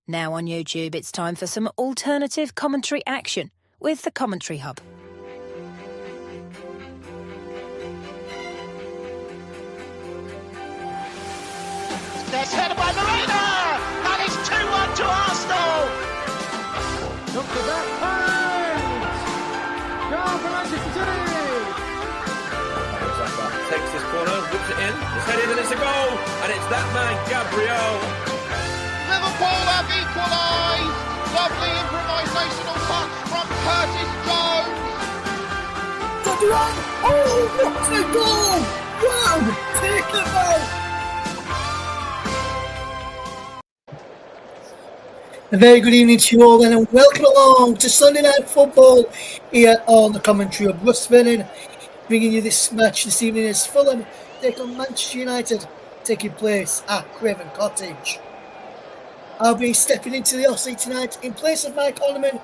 Now on YouTube, it's time for some alternative commentary action with the Commentary Hub. There's headed by Marina, and it's 2-1 to Arsenal. Look at that point! Goal for Manchester City! Takes this corner, whips it in, it's headed and it's a goal, and it's that man, Gabriel. Liverpool have equalised. Lovely improvisational touch from Curtis Jones. Oh, what a goal! Wow, take it out! A very good evening to you all then, and welcome along to Sunday Night Football here on the commentary of Russ Vernon, bringing you this match this evening as Fulham take on Manchester United, taking place at Craven Cottage. I'll be stepping into the Aussie tonight in place of Mike Orneman,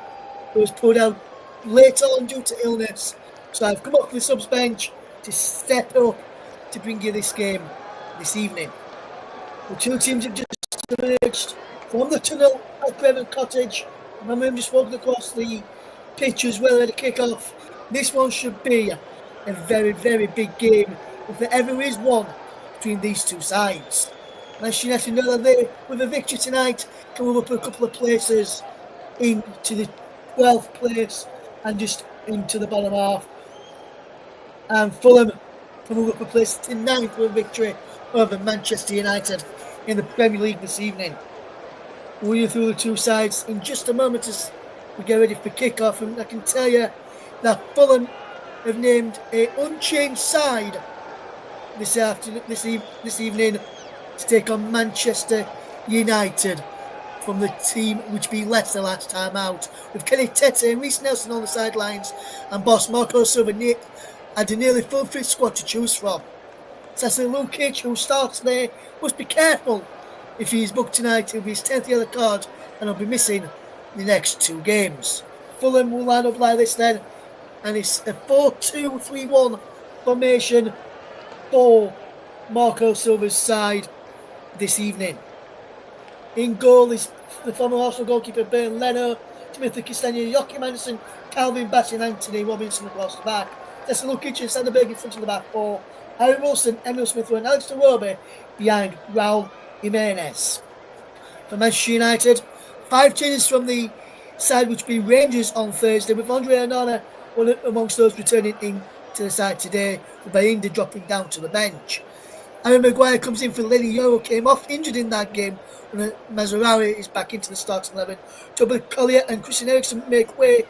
who was pulled out later on due to illness. So I've come off the subs bench to step up to bring you this game this evening. The two teams have just emerged from the tunnel at Craven Cottage. My mum just walking across the pitch as well at the kick-off. This one should be a very, very big game, if there ever is one, between these two sides. Manchester United know that they, with a victory tonight, can move up a couple of places into the 12th place and just into the bottom half. And Fulham can move up a place to 9th with a victory over Manchester United in the Premier League this evening. We'll run through the two sides in just a moment as we get ready for kick-off, and I can tell you that Fulham have named an unchanged side this evening to take on Manchester United from the team which beat Leicester last time out, with Kenny Tete and Reece Nelson on the sidelines, and boss Marco Silva had a nearly full-fit squad to choose from. Cecil Lukic, who starts there, must be careful. If he is booked tonight, he'll be his 10th yellow card and he'll be missing the next two games. Fulham will line up like this then, and it's a 4-2-3-1 formation for Marco Silva's side this evening. In goal is the former Arsenal goalkeeper Bernd Leno, Timothy Castagne, Joachim Andersen, Calvin Bassey and Anthony Robinson across the back. Cecil Lukic and Sanderberg in front of the back four. Harry Wilson, Emil Smith and Alex Iwobi behind Raul Jimenez. For Manchester United, 5 changes from the side which be Rangers on Thursday, with Andre Onana one amongst those returning in to the side today, with Bayinda dropping down to the bench. Aaron Maguire comes in for Lenny Yoro, came off injured in that game when Mazraoui is back into the starting 11. Toby Collier and Christian Eriksen make way,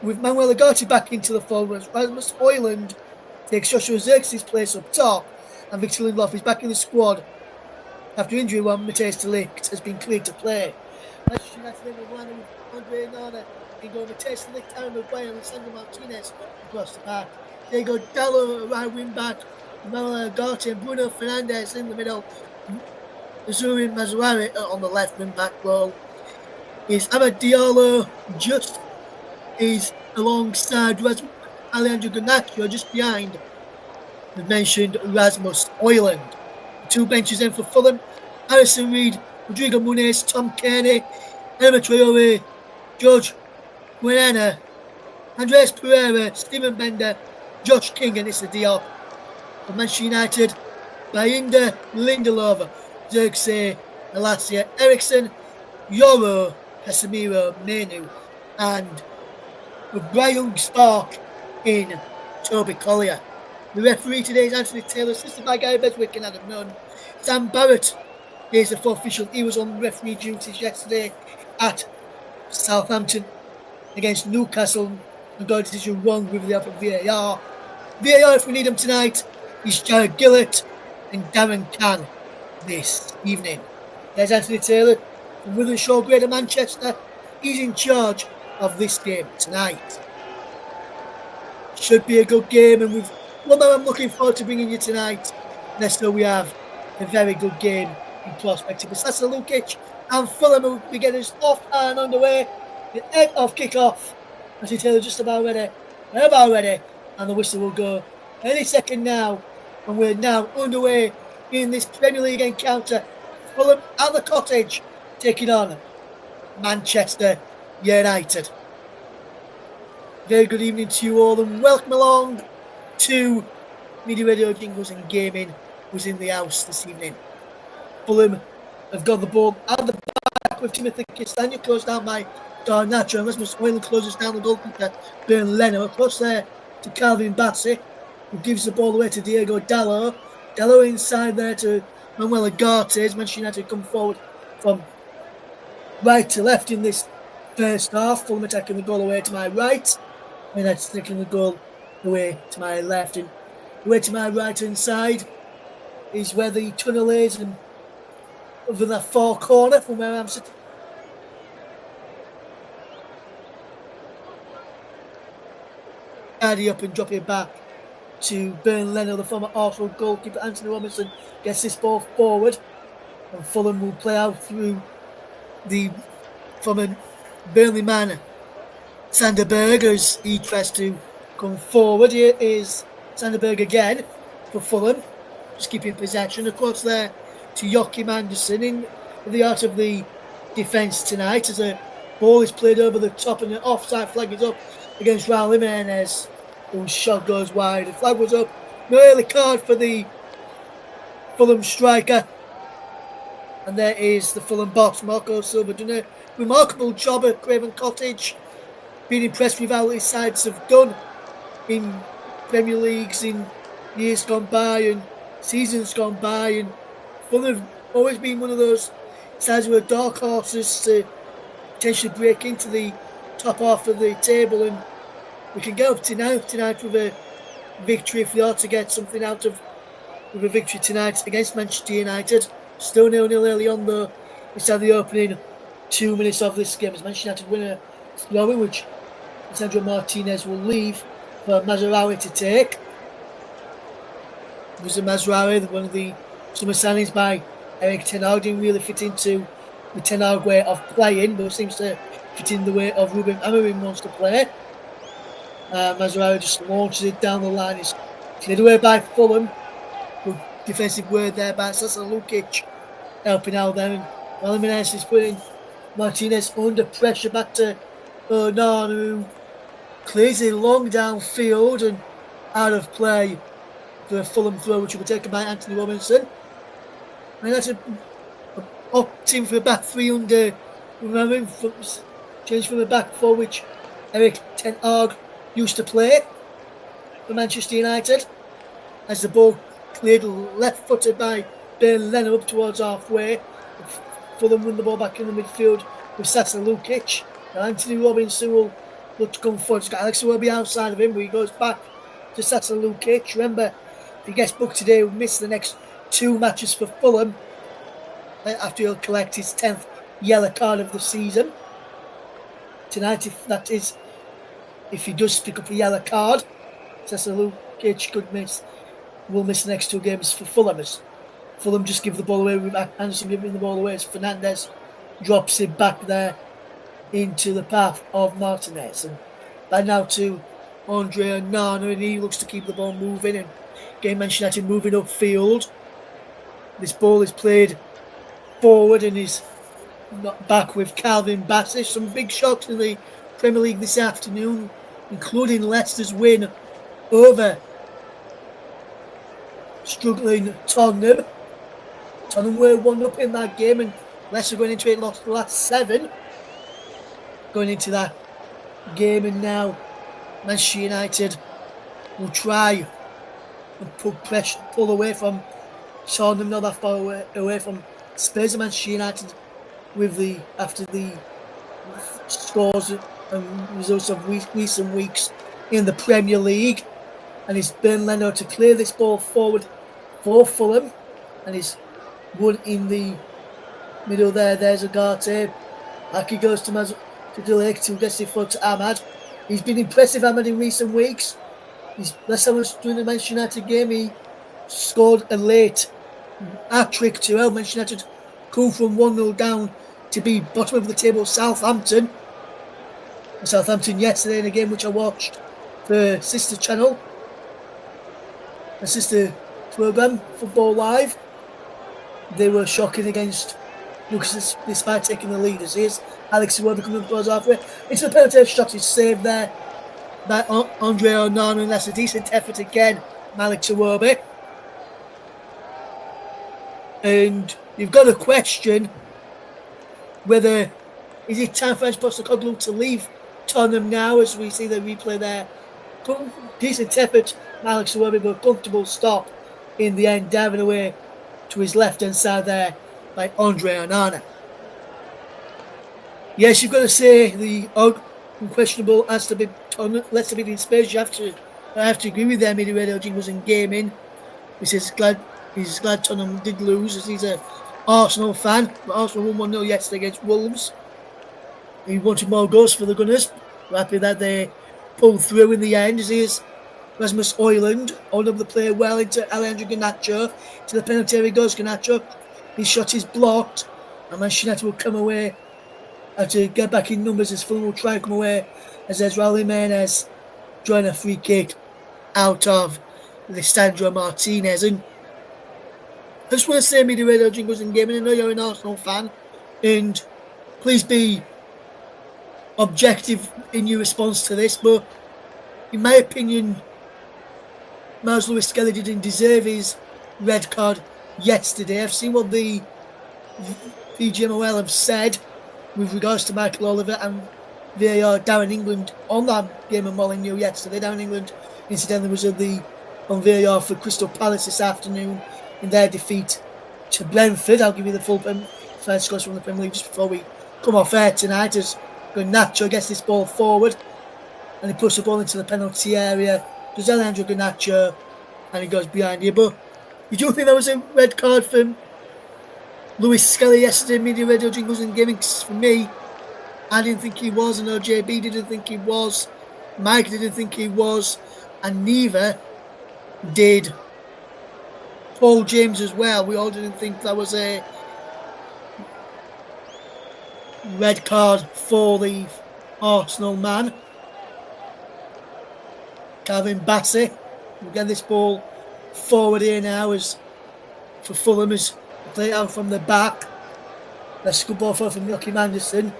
with Manuel Ugarte back into the forward. Rasmus Højlund takes Joshua Zirkzee place up top, and Victor Lindelof is back in the squad after injury while Matthijs de Ligt has been cleared to play. Manchester United will line with Andre Onana, in goal Matthijs de Ligt, Aaron Maguire and Sandro Martinez across the back. Diego Dallo right wing back, Manuel Ugarte and Bruno Fernandes in the middle. Azuri Mazraoui on the left wing back role. Is Amad Diallo just is alongside Alejandro Garnacho, just behind the mentioned Rasmus Højlund. The two benches in for Fulham: Harrison Reed, Rodrigo Muniz, Tom Kearney, Emma Traore, George Guinana, Andreas Pereira, Stephen Bender, Josh King and Issa Diop. For Manchester United, Bayinda, Lindelof, Zirkzee, Alasia, Eriksen, Yoro, Casemiro, Menu, and with Brian Spark in Toby Collier. The referee today is Anthony Taylor, assisted by Gary Beswick and Adam Nunn. Sam Barrett is the fourth official. He was on referee duties yesterday at Southampton against Newcastle and got a decision wrong with the help of VAR. VAR, if we need him tonight, is Jared Gillett and Darren Cann this evening. There's Anthony Taylor from Wythenshawe, Greater Manchester. He's in charge of this game tonight. Should be a good game, and with one that I'm looking forward to bringing you tonight. Let's know we have a very good game in prospect. It's Cecil Lukic and Fulham will be getting us off and underway. The end of kick-off. Anthony Taylor just about ready. They're about ready, and the whistle will go any second now. And we're now underway in this Premier League encounter. Fulham at the Cottage taking on Manchester United. Very good evening to you all and welcome along to Media Radio Jingles and Gaming was in the house this evening. Fulham have got the ball at the back with Timothy Castagna closed down by Garnacho, and Rasmus Højlund closes down the goalkeeper Bernd Leno. Across there to Calvin Bassey, who gives the ball away to Diego Dalot. Dalot inside there to Manuel Ugarte. Manchester United come forward from right to left in this first half. Fulham attacking the goal away to my right. And that's taking the goal away to my left. And away to my right hand side is where the tunnel is, and over that far corner from where I'm sitting. Tidy up and drop it back to Bernd Leno, the former Arsenal goalkeeper. Anthony Robinson gets this ball forward, and Fulham will play out through from a Burnley man, Sanderberg, as he tries to come forward. Here is Sanderberg again for Fulham, just keeping possession. Across there to Joachim Andersen in the art of the defence tonight, as a ball is played over the top and an offside flag is up against Raul Jimenez, whose shot goes wide. The flag was up. No early card for the Fulham striker. And there is the Fulham boss, Marco Silva, doing a remarkable job at Craven Cottage. Being impressed with how his sides have done in Premier Leagues in years gone by and seasons gone by. And Fulham have always been one of those sides who are dark horses to potentially break into the top half of the table. And we can get up tonight with a victory if we are to get something out of with a victory tonight against Manchester United. Still 0-0 early on though. It's had the opening 2 minutes of this game as Manchester United win a throw-in, which Sandro Martinez will leave for Mazraoui to take. Musa Mazraoui, one of the summer signings by Erik Ten Hag, didn't really fit into the Ten Hag way of playing, but seems to fit in the way of Ruben Amorim wants to play. Mazraoui just launches it down the line. It's cleared away by Fulham. Good defensive word there by Sasa Lukic helping out there. And Jimenez is putting Martinez under pressure back to Onana, who clears it long downfield and out of play for a Fulham throw, which will be taken by Anthony Robinson. And that's opting for a back three under change from a back four, which Erik Ten Hag used to play for Manchester United. As the ball cleared left-footed by Bernd Leno up towards halfway, Fulham win the ball back in the midfield with Sasa Lukic. And Anthony Robinson will look to come forward. He's got Alex Iwobi outside of him, but he goes back to Sasa Lukic. Remember, if he gets booked today, he'll miss the next 2 matches for Fulham after he'll collect his 10th yellow card of the season. Tonight, if he does pick up a yellow card, Sasa Lukic will miss the next 2 games for Fulham. As Fulham just give the ball away with Anderson giving the ball away as Fernandes drops it back there into the path of Martinez. And by now to Andre Onana, and he looks to keep the ball moving and get Manchester United moving upfield. This ball is played forward and is not back with Calvin Bassey. Some big shocks in the Premier League this afternoon, including Leicester's win over struggling Tottenham. Tottenham were 1-up in that game, and Leicester going into it lost the last 7 going into that game. And now Manchester United will try and pull away from Tottenham, not that far away from Spurs. And Manchester United after the scores and results of recent weeks in the Premier League. And it's Bernd Leno to clear this ball forward for Fulham, and he's one in the middle there. There's Ugarte. Back he goes to Delict, who gets it forward to Ahmad. He's been impressive, Ahmad, in recent weeks. Last time I was doing the Manchester United game, he scored a late hat-trick to help Manchester United come from 1-0 down to be bottom of the table Southampton. Southampton yesterday in a game which I watched for sister channel, a sister programme, Football Live. They were shocking against Lucas, despite taking the lead, as is Alex Iwobi coming up towards halfway into the penalty shot. Is saved there by Andre Onana, and that's a decent effort again, Alex Iwobi. And you've got to question whether is it time for Ange Postecoglou to leave Tottenham now, as we see the replay there. Decent effort, Alex Iwobi, but a comfortable stop in the end, diving away to his left-hand side there by Andre Onana. Yes, you've got to say the unquestionable has to be less to be in space. I have to agree with them. Media Radio Jingles and Gaming. He's glad Tottenham did lose, as he's an Arsenal fan. But Arsenal won 1-0 yesterday against Wolves. He wanted more goals for the Gunners. We're happy that they pulled through in the end, as he is Rasmus Højlund holding up the play well into Alejandro Garnacho. To the penalty area goes Garnacho. His shot is blocked, and Manchester United will come away. Have to get back in numbers as Fulham will try and come away, as there's Raul Jimenez drawing a free kick out of Lisandro Martinez. And I just want to say, Media Radio Jingles and Gaming, I know you're an Arsenal fan, and please be objective in your response to this, but in my opinion, Miles Lewis-Skelly didn't deserve his red card yesterday. I've seen what the GGMU have said with regards to Michael Oliver and VAR down in England on that game of Molineux yesterday. Down in England, incidentally, was on VAR for Crystal Palace this afternoon in their defeat to Brentford. I'll give you the full first scores from the Premier League just before we come off air tonight, as Garnacho gets this ball forward and he puts the ball into the penalty area. Does Alejandro Garnacho, and he goes behind you. But you do think that was a red card from Lewis-Skelly yesterday? Media Radio Jingles and Gaming. For me, I didn't think he was. I know JB didn't think he was. Mike didn't think he was. And neither did Paul James as well. We all didn't think that was a red card for the Arsenal man. Calvin Bassey will get this ball forward here now as for Fulham, as play out from the back. That's a good ball from Joachim Andersen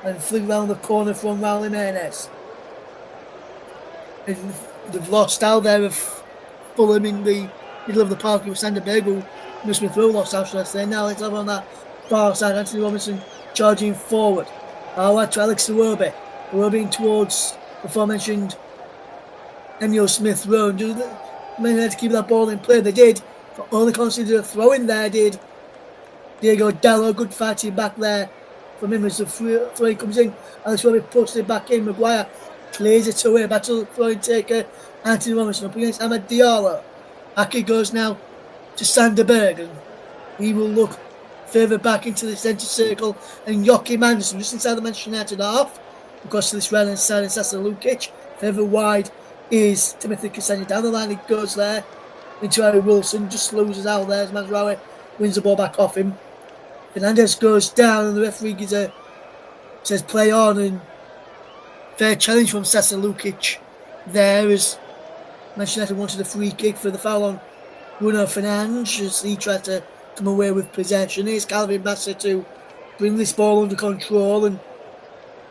and flew round the corner from Raul Jimenez. And they've lost out there of Fulham in the middle of the park with Sander Berg, who must be through lost out, should I say. Now let's have on that far side, Anthony Robinson charging forward. Out to Alex Iwobi. Iwobi in towards the aforementioned Emil Smith Rowe. Do the men had to keep that ball in play? They did, but only considered a throw in there. Did Diego Dallo? Good fighting back there from him as the throw comes in. Alex Iwobi puts it back in. Maguire clears it away. Back to the throwing taker Anthony Robinson up against Amad Diallo. Back it goes now to Sander Berg, and he will look further back into the centre circle, and Joachim Andersen just inside the Manchester United half. Across to this right hand side, and Sasa Lukic. Further wide is Timothy Castagne. Down the line it goes there into Harry Wilson, just loses out there as Mazraoui wins the ball back off him. Fernandez goes down, and the referee says play on, and fair challenge from Sasa Lukic there as Manchester United wanted a free kick for the foul on Bruno Fernandes as he tried to come away with possession. Here's Calvin Bassey to bring this ball under control, and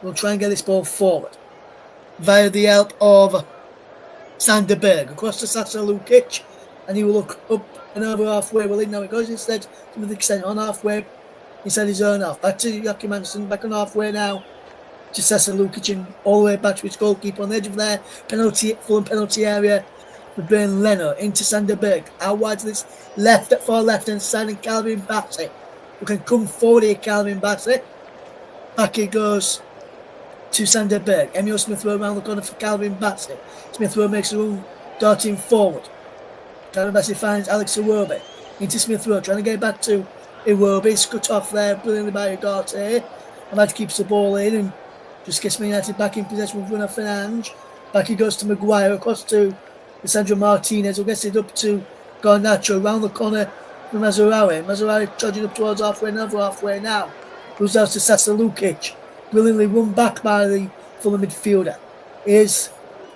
we'll try and get this ball forward via the help of Sander Berg across to Sasa Lukic, and he will look up and over halfway. Well, in now it goes instead to the extent on halfway inside his own half. Back to Joachim Andersen, back on halfway now to Sasa Lukic, and all the way back to his goalkeeper on the edge of their Fulham penalty area for Bernd Leno into Sander Berg. Out wide to this far left hand side, and Calvin Bassey, who can come forward here. Calvin Bassey. Back it goes to Sander Berg. Emil Smith Rowe around the corner for Calvin Bassey. Smith Rowe makes a run darting forward. Calvin Bassey finds Alex Iwobi into Smith Rowe, trying to get back to Iwobi. It's cut off there brilliantly by Ugarte. Ahmad keeps the ball in and just gets Man United back in possession with Bruno Fernandes. Back he goes to Maguire, across to Lisandro Martinez, who gets it up to Garnacho, round the corner from Mazraoui. Mazraoui charging up towards halfway, another halfway now. Goes out to Sasa Lukic. Brilliantly run back by the Fulham midfielder. Here's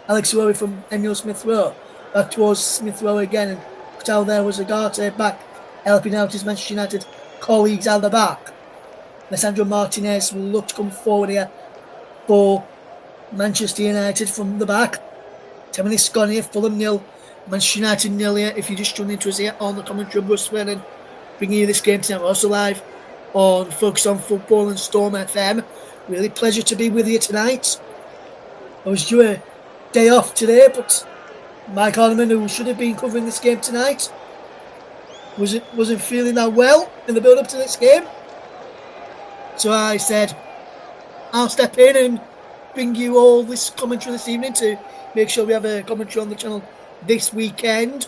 Alex Iwobi from Emil Smith Rowe. Back towards Smith Rowe again, and put out there was Ugarte back, helping out his Manchester United colleagues out the back. Alessandro Martinez will look to come forward here for Manchester United from the back. 10 minutes gone here, Fulham 0, Manchester United 0 here. If you just tuned into us here on the commentary of Russ Vernon, bringing you this game tonight. We're also live on Focus on Football and Storm FM. Really pleasure to be with you tonight. I was due a day off today, but Mike Hardiman, who should have been covering this game tonight, wasn't feeling that well in the build-up to this game. So I said, I'll step in and bring you all this commentary this evening to make sure we have a commentary on the channel this weekend.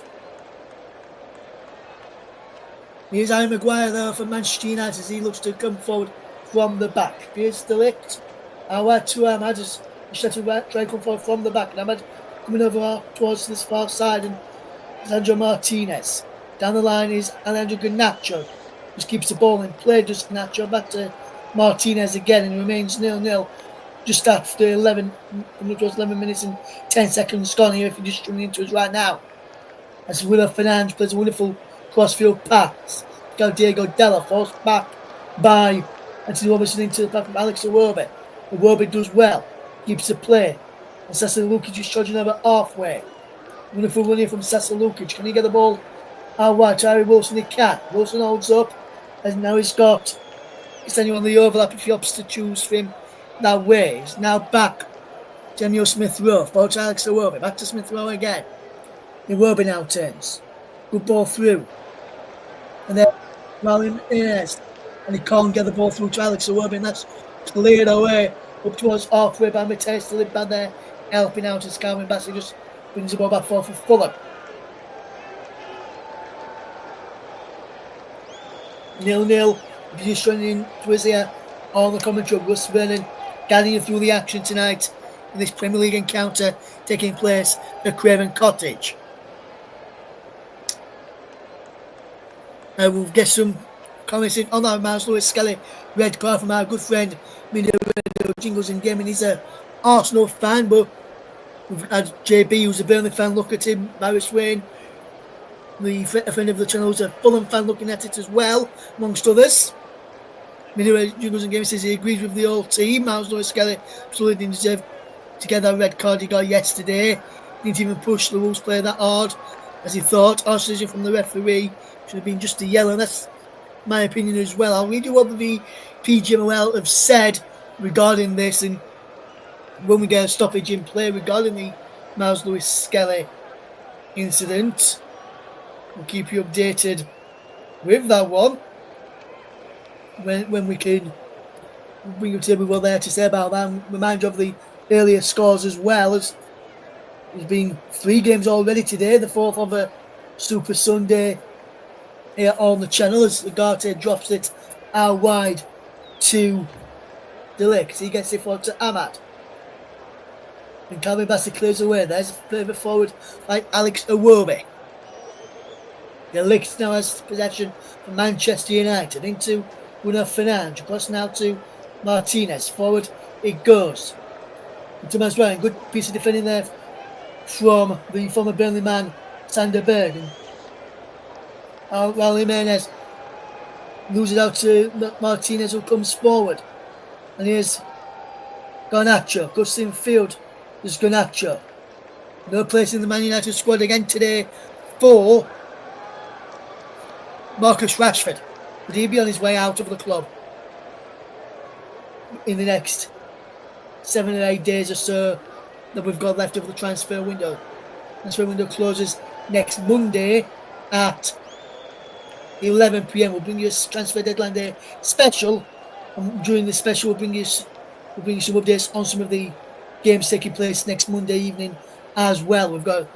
Here's Harry Maguire there for Manchester United as he looks to come forward from the back. Here's the lift. Out to Ahmad as he's trying to try and come forward from the back. And Ahmad coming over towards this far side, and Alessandro Martinez. Down the line is Alejandro Garnacho. Just keeps the ball in play. Just Garnacho back to Martinez again, and remains 0-0 just after 11 minutes and 10 seconds gone here. If you're just tuning into us right now, as William Fernandes plays a wonderful crossfield pass. Diego Della forced back by Anthony Robertson into the back from Alex Iwobi. Iwobi does well, keeps the play. And Sasa Lukic is charging over halfway. Wonderful run here from Sasa Lukic. Can he get the ball out wide? Harry Wilson, he can. Wilson holds up, and now he's got standing on the overlap if he opts to choose for him that way. He's now back to Emil Smith-Rowe. Forward to Alex Iwobi. Back to Smith-Rowe again. Iwobi now turns. Good ball through. And then Raleigh Inez. And he can't get the ball through to Alex Iwobi, and that's cleared away up towards halfway by Mateus to live by there, helping out as Calvin Bassey just brings the ball back forward for Fulham. 0-0. Just running to us here on the commentary of Russ Vernon, guiding you through the action tonight in this Premier League encounter taking place at Craven Cottage. We'll get some comments in on our Miles Lewis Skelly red card from our good friend Mido Jingles in Gaming. He's an Arsenal fan, but we've had JB, who's a Burnley fan, look at him. Barry Swain, the friend of the channel, who's a Fulham fan, looking at it as well, amongst others. Mido Jingles in Gaming says he agrees with the whole team. Miles Lewis Skelly absolutely didn't deserve to get that red card he got yesterday. Didn't even push the Wolves player that hard as he thought. Our decision from the referee should have been just a yellow, and that's my opinion as well. I'll read you what the PGMOL have said regarding this, and when we get a stoppage in play regarding the Miles Lewis Skelly incident, we'll keep you updated with that one when we can bring you to what there to say about that. And remind you of the earlier scores as well, as there's been 3 games already today, the 4th of a Super Sunday here on the channel, as Ugarte drops it out wide to De Ligt. He gets it forward to Ahmad. And Calvin Bassey clears away. There's a further forward like Alex Iwobi. De Ligt now has possession for Manchester United into Bruno Fernandes. Across now to Martinez. Forward it goes. To Maswell. Good piece of defending there from the former Burnley man, Sander Berg. Raul Jimenez loses out to Martinez, who comes forward. And here's Garnacho. Goes in field. There's Garnacho. No place in the Man United squad again today for Marcus Rashford. Would he be on his way out of the club in the next 7 or 8 days or so that we've got left of the transfer window? Transfer window closes next Monday at 11 p.m. We'll bring you a transfer deadline day special. And during the special, we'll bring you some updates on some of the games taking place next Monday evening as well. We've got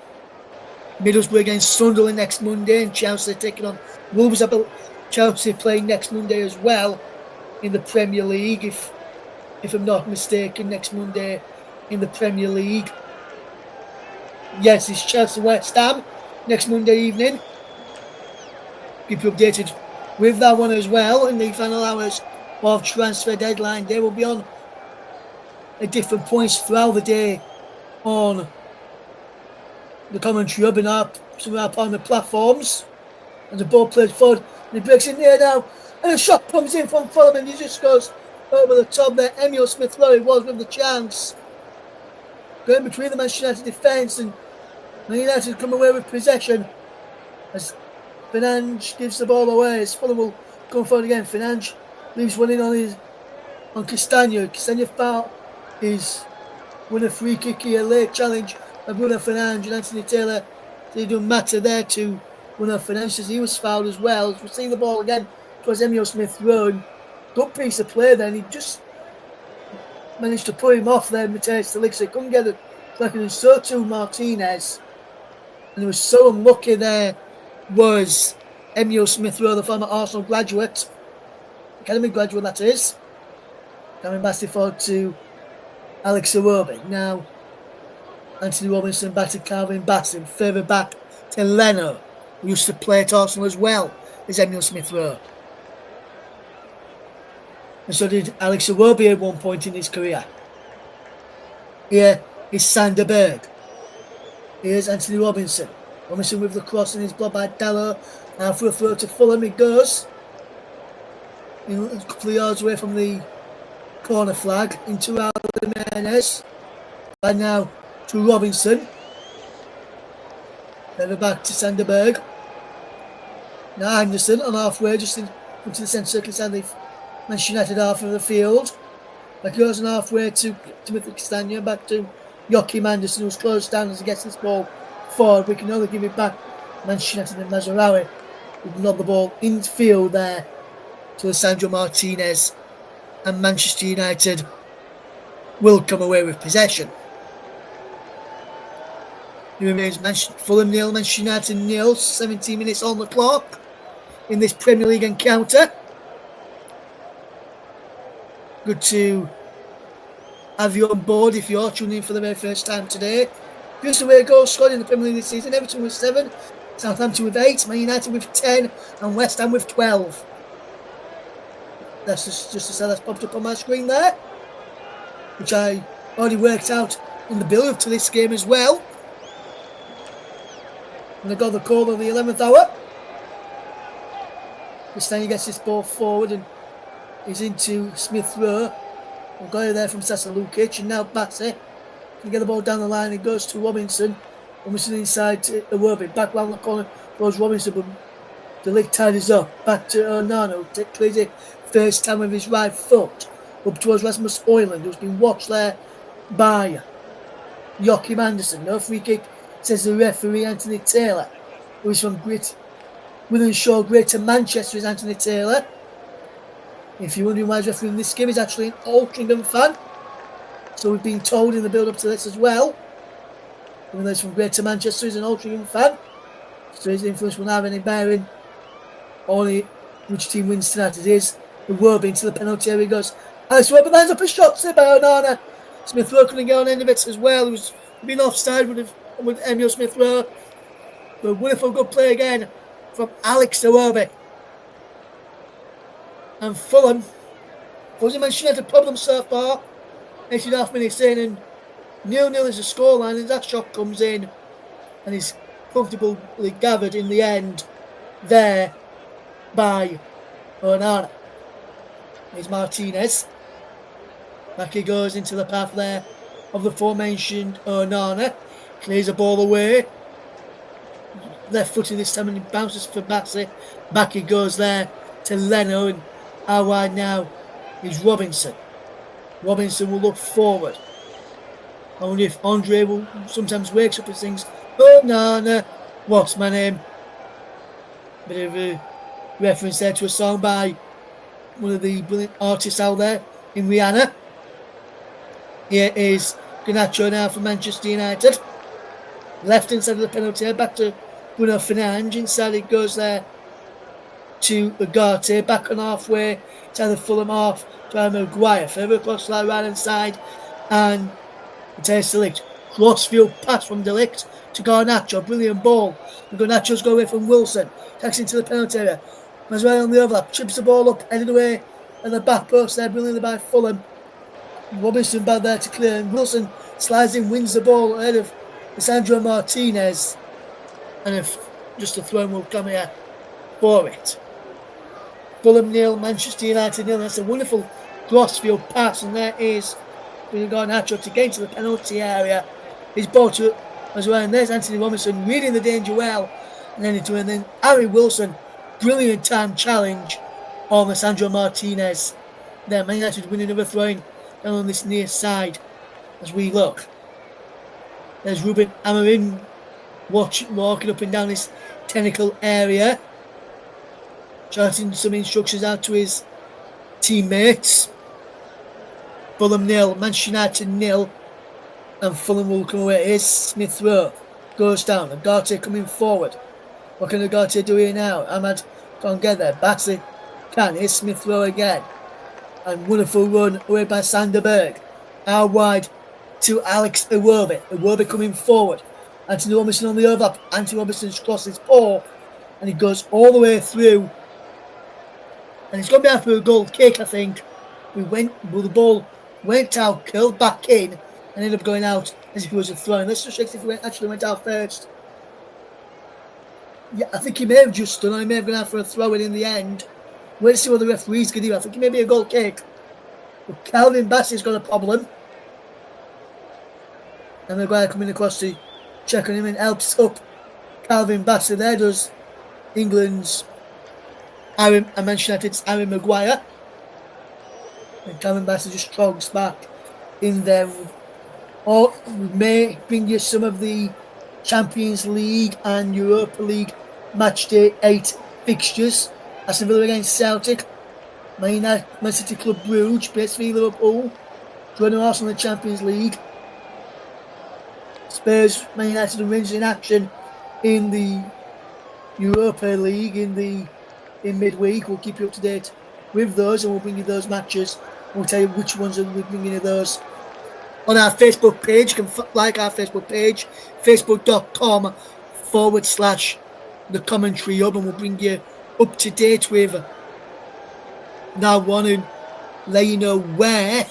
Middlesbrough against Sunderland next Monday, and Chelsea taking on Wolves. Chelsea playing next Monday as well in the Premier League, if I'm not mistaken, next Monday in the Premier League. Yes, it's Chelsea West Ham next Monday evening. Keep you updated with that one as well in the final hours of transfer deadline. They will be on at different points throughout the day on the commentary hub and some of our partner platforms. And the ball plays forward, and he breaks in there now. And a shot comes in from Fulham and he just goes over the top there. Emil Smith-Rowe was with the chance. Going between the Manchester United defence, and Man United come away with possession as Fernandes gives the ball away. As Fulham will come forward again. Fernandes leaves one in on Castagno. Castagno foul is win a free kick here. Late challenge of Bruno Fernandes and Anthony Taylor. They don't matter there to Bruno Fernandes as he was fouled as well. As we see the ball again towards Emil Smith-Rowe. Good piece of play there, and he just managed to put him off there. Matthijs de Ligt, so he couldn't get it. And so too Martinez. And he was so unlucky there was Emil Smith-Rowe, the former Arsenal graduate. Academy graduate, that is. Coming back forward to Alex Iwobi. Now, Anthony Robinson back to Calvin Bassett. Further back to Leno, who used to play at Arsenal as well as Emil Smith-Rowe. And so did Alex Iwobi at one point in his career. Here is Sander Berg. Here's Anthony Robinson. Robinson with the cross and is blocked by Dallo. Now for a throw to Fulham it goes. A couple of yards away from the corner flag into Raul Jimenez. And now to Robinson. Then back to Sander Berg. Now Anderson on halfway, just into the centre circle inside the Manchester United half of the field. That goes on halfway to Timothy Castagno, back to Joachim Anderson, who's closed down as he gets this ball forward. We can only give it back. Manchester United and Mazraoui, who nod the ball in field there to Lisandro Martinez, and Manchester United will come away with possession. It remains Fulham 0, Manchester United 0, 17 minutes on the clock in this Premier League encounter. Good to have you on board if you're tuning in for the very first time today. Just the way goals scored in the Premier League this season. Everton with 7, Southampton with 8, Man United with 10, and West Ham with 12. That's just to say that's popped up on my screen there, which I already worked out in the build-up to this game as well. And I got the call of the 11th hour. This time he gets this ball forward and he's into Smith-Rowe. We'll go there from Sasa Lukic, and now Bassett can get the ball down the line. It goes to Robinson. Robinson inside to Iwobi. Back round the corner goes Robinson, but De Ligt tidies up. Back to Onana, who clears it first time with his right foot. Up towards Rasmus Højlund, who's been watched there by Joachim Anderson. No free kick, says the referee Anthony Taylor, who is from Wythenshawe, Greater Manchester, is Anthony Taylor. If you're wondering why he's refereeing this game, he's actually an Altrincham fan. So we've been told in the build-up to this as well. Even though he's from Greater Manchester, he's an Altrincham fan. So his influence will not have any bearing on which team wins tonight. It is the Iwobi into the penalty area. He goes. Alex Iwobi lines up a shot saved by Onana. Smith-Rowe couldn't get on end of it as well. He was been offside with Emil Smith-Rowe. But wonderful good play again from Alex Iwobi. And Fulham, wasn't Manchester United problem so far. 8.5 minutes in, and 0-0 is the scoreline, and that shot comes in and is comfortably gathered in the end there by Onana. Here's Martinez. Back he goes into the path there of the aforementioned Onana. Clears the ball away. Left footed this time, and he bounces for Bassett. Back he goes there to Leno, and how wide now is Robinson. Robinson will look forward. I wonder if Andre will sometimes wakes up and sings, Onana, what's my name? Bit of a reference there to a song by one of the brilliant artists out there in Rihanna. Here is Garnacho now for Manchester United. Left inside of the penalty, back to Bruno Fernandes. Inside it goes there to Ugarte, back on halfway to the Fulham half to Maguire. Further across the right hand side, and Matthijs de Ligt. Crossfield pass from de Ligt to Garnacho. Brilliant ball. And Garnacho's going away from Wilson. Takes into the penalty area. Mazraoui on the overlap. Chips the ball up, headed away at the back post there, brilliantly by Fulham. Robinson back there to clear, and Wilson slides in, wins the ball ahead of Lisandro Martinez. And if just a throw will come here for it. Fulham 0, Manchester United 0. That's a wonderful crossfield pass, and there is Garnacho to get into the penalty area. He's brought up as well, and there's Anthony Robinson reading the danger well, and then Harry Wilson, brilliant time challenge on Alessandro Martinez. Then Man United winning another throw-in down on this near side as we look. There's Ruben Amorim walking up and down this technical area, shouting some instructions out to his teammates. Fulham 0, Manchester United 0, and Fulham will come away. Here's Smith Rowe, goes down, and Ugarte coming forward. What can Ugarte do here now? Ahmad can't get there. Batsy can. Here's Smith Rowe again, and wonderful run away by Sanderberg. Out wide to Alex Iwobi. Iwobi coming forward. Anthony Robinson on the overlap. Anthony Robinson's cross his paw, and he goes all the way through. And he's going to be after a goal kick, I think. The ball went out, curled back in, and ended up going out as if it was a throw. Let's just check if it actually went out first. Yeah, I think he may have just done. He may have gone out for a throw in the end. Wait to see what the referee's going to do. I think it may be a goal kick. But Calvin Bassey's got a problem. And Maguire coming across to check on him and helps up Calvin Bassey. There does England's I mentioned that it's Harry Maguire. And Calvin Bassey just trogs back in there. Or we may bring you some of the Champions League and Europa League match day 8 fixtures. Aston Villa against Celtic, Man City Club Bruges, PSV Liverpool, joining Arsenal in the Champions League. Spurs, Man United and Rangers in action in the Europa League in midweek. We'll keep you up to date with those, and we'll bring you those matches. We'll tell you which ones we're bringing you those on our Facebook page. You can like our Facebook page, facebook.com/The Commentary Hub, and we'll bring you up to date with now one and let you know where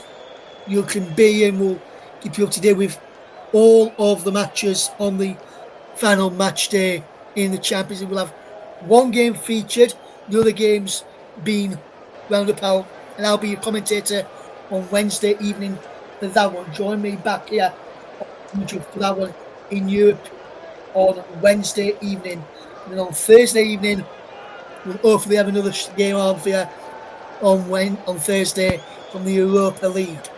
you can be, and we'll keep you up to date with all of the matches on the final match day in the Champions League. We'll have one game featured, the other games being round up, and I'll be a commentator on Wednesday evening for that one. Join me back here for that one in Europe on Wednesday evening, and then on Thursday evening we'll hopefully have another game on for you on Thursday from the Europa League.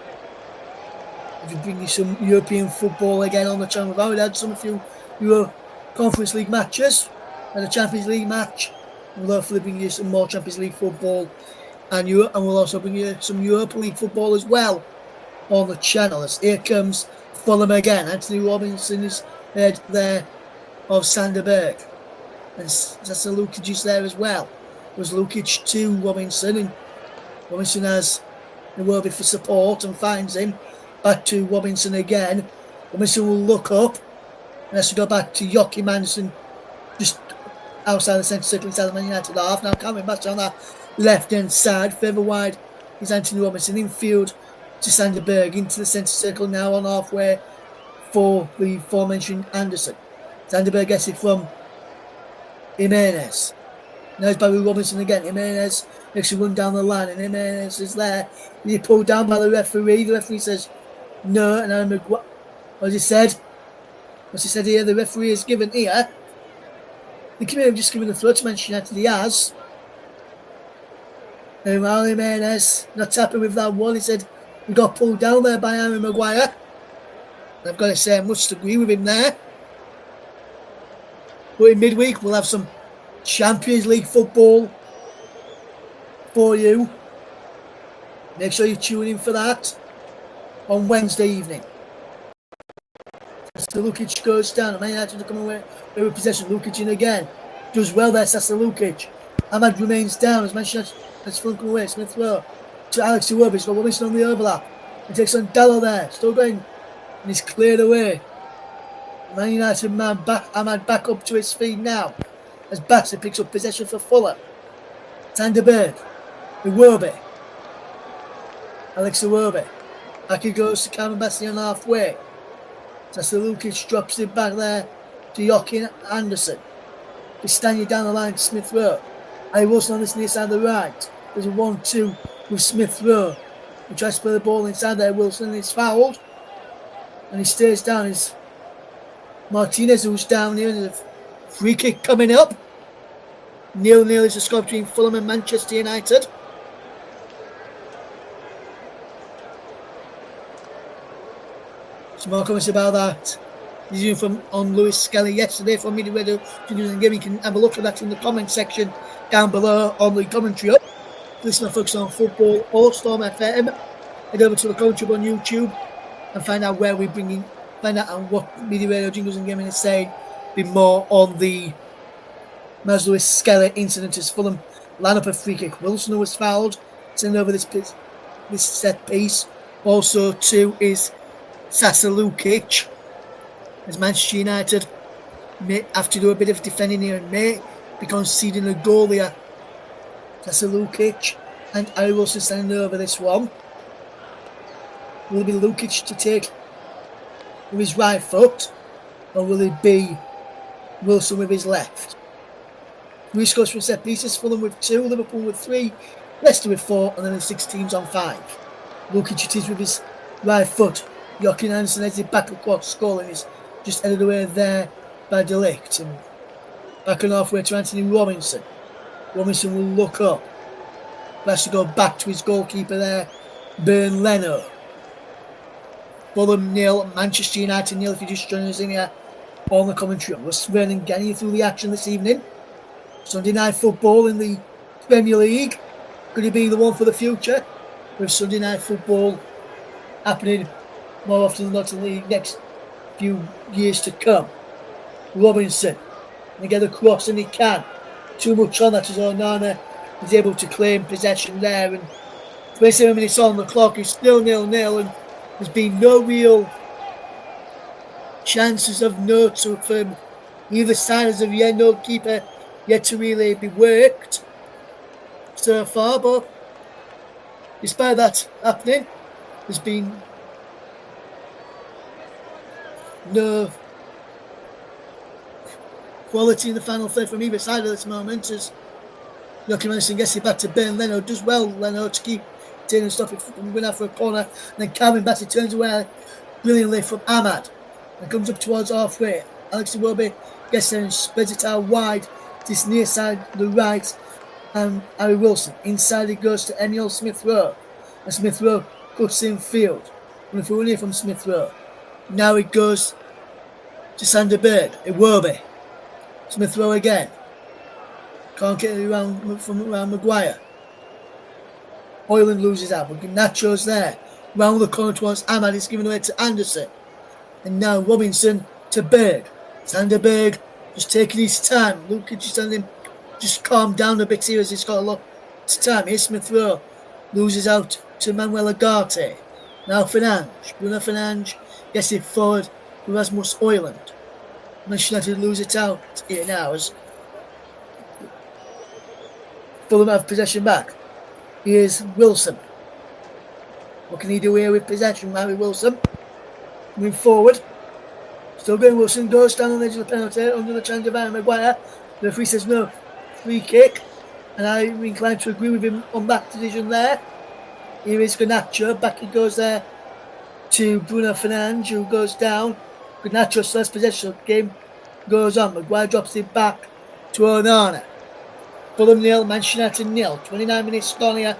We'll bring you some European football again on the channel. We've already had a few Euro Conference League matches and a Champions League match. We'll hopefully bring you some more Champions League football and we'll also bring you some Europa League football as well on the channel. As here comes Fulham again. Anthony Robinson is head there of Sanderberg, and that's a Lukic is there as well. It was Lukic to Robinson, and Robinson has the Iwobi for support and finds him. Back to Robinson again. Robinson will look up, and has to go back to Joachim Andersen, just outside the centre circle inside the Man United half. Now coming back on that left hand side, further wide is Anthony Robinson, infield to Sanderberg, into the centre circle now on halfway for the aforementioned Andersen. Sanderberg gets it from Jimenez. Now it's Barry Robinson again. Jimenez makes a run down the line, and Jimenez is there. He's pulled down by the referee. The referee says no, and Maguire. What's he said here? The referee is given here. The committee have just given the throw to Manchester United. He has. And while Jimenez not happy with that one, he said he got pulled down there by Harry Maguire. I've got to say, I must agree with him there. But in midweek, we'll have some Champions League football for you. Make sure you tune in for that on Wednesday evening. So Lukic goes down. Man United to come away with possession. Lukic in again. Does well there, Sasa Lukic. Ahmad remains down as Manchester United has Fulham come away. Smith Rowe to Alex Iwobi. He's got Robinson on the overlap. He takes on Dallo there. Still going. And he's cleared away. Man United man back. Ahmad back up to his feet now as Bassett picks up possession for Fulham. Sanderberg. Iwobi. Alex Iwobi. Back he goes to Calvin Bassett on halfway. Sasa Lukic drops it back there to Joachim Andersen. He's standing down the line to Smith Rowe. I Wilson on this near side of the right. There's a 1-2 with Smith Rowe. He tries to play the ball inside there. Wilson is fouled. And he stays down. It's Martinez who's down here. There's a free kick coming up. 0-0 is the score between Fulham and Manchester United. Some more comments about that. This is from on Lewis Skelly yesterday from Media Radio. You can have a look at that in the comment section down below on the commentary up. Listen to Focus on Football or Storm FM. Head over to the commentary on YouTube and find out where we're bringing, find out on what Media Radio Jingles and Gaming is saying. Be more on the Lewis Skelly incident as Fulham line up a free kick. Wilson was fouled, send over this set piece. Also, too, is Sasa Lukic. As Manchester United may have to do a bit of defending here and may be conceding a goal here. Sasa Lukic and Harry Wilson standing over this one. Will it be Lukic to take with his right foot, or will it be Wilson with his left? Three scores from set pieces, Fulham with 2, Liverpool with 3, Leicester with 4, and then the 6 teams on 5. Lukic it is with his right foot. Joachim Andersen heads it back across, scoring is just headed away there by De Ligt. And back and halfway to Anthony Robinson. Robinson will look up. Has to go back to his goalkeeper there, Bernd Leno. Fulham 0, Manchester United 0. If you're just joining us in here on the commentary, we're running getting you through the action this evening. Sunday night football in the Premier League. Could it be the one for the future? With Sunday night football happening more often than not in the league next few years to come. Robinson, and get a cross and he can. Too much on that as Onana is able to claim possession there. And 27 minutes on the clock is still 0-0 and there's been no real chances of note from either side as of yet. No keeper yet to really be worked so far, but despite that happening, there's been no quality in the final third from either side at this moment as Joachim Andersen gets it back to Bernd Leno. Does well, Leno, to keep taking and stop it from going out for a corner. And then Calvin Bassey turns away brilliantly from Ahmad and comes up towards halfway. Alex Iwobi gets there and spreads it out wide. This near side, the right, and Harry Wilson. Inside it goes to Emil Smith Rowe. And Smith Rowe cuts in field. And if we're running from Smith Rowe, now it goes to Sander Berg. Iwobi. Smith Rowe again. Can't get it around Maguire. Oyland loses out, but Nacho's there. Round the corner towards Ahmad. It's given away to Anderson. And now Robinson to Berg. Sander Berg just taking his time. Lukic just telling him just calm down a bit here as he's got a lot of time. Here's Smith Rowe. Loses out to Manuel Ugarte. Now Fernandes. Bruno Fernandes gets it forward to Rasmus Oyland. Manchester United lose it out here now as Fulham have possession back. Here's Wilson. What can he do here with possession? Harry Wilson. Moving forward. Still going Wilson. Goes down on the edge of the penalty under the challenge of Aaron Maguire. The referee says no. Free kick. And I'm inclined to agree with him on that decision there. Here is Garnacho. Back he goes there to Bruno Fernandes, who goes down. Garnacho still has possession. Game goes on. Maguire drops it back to Onana. Fulham 0, Manchester United 0. 29 minutes gone here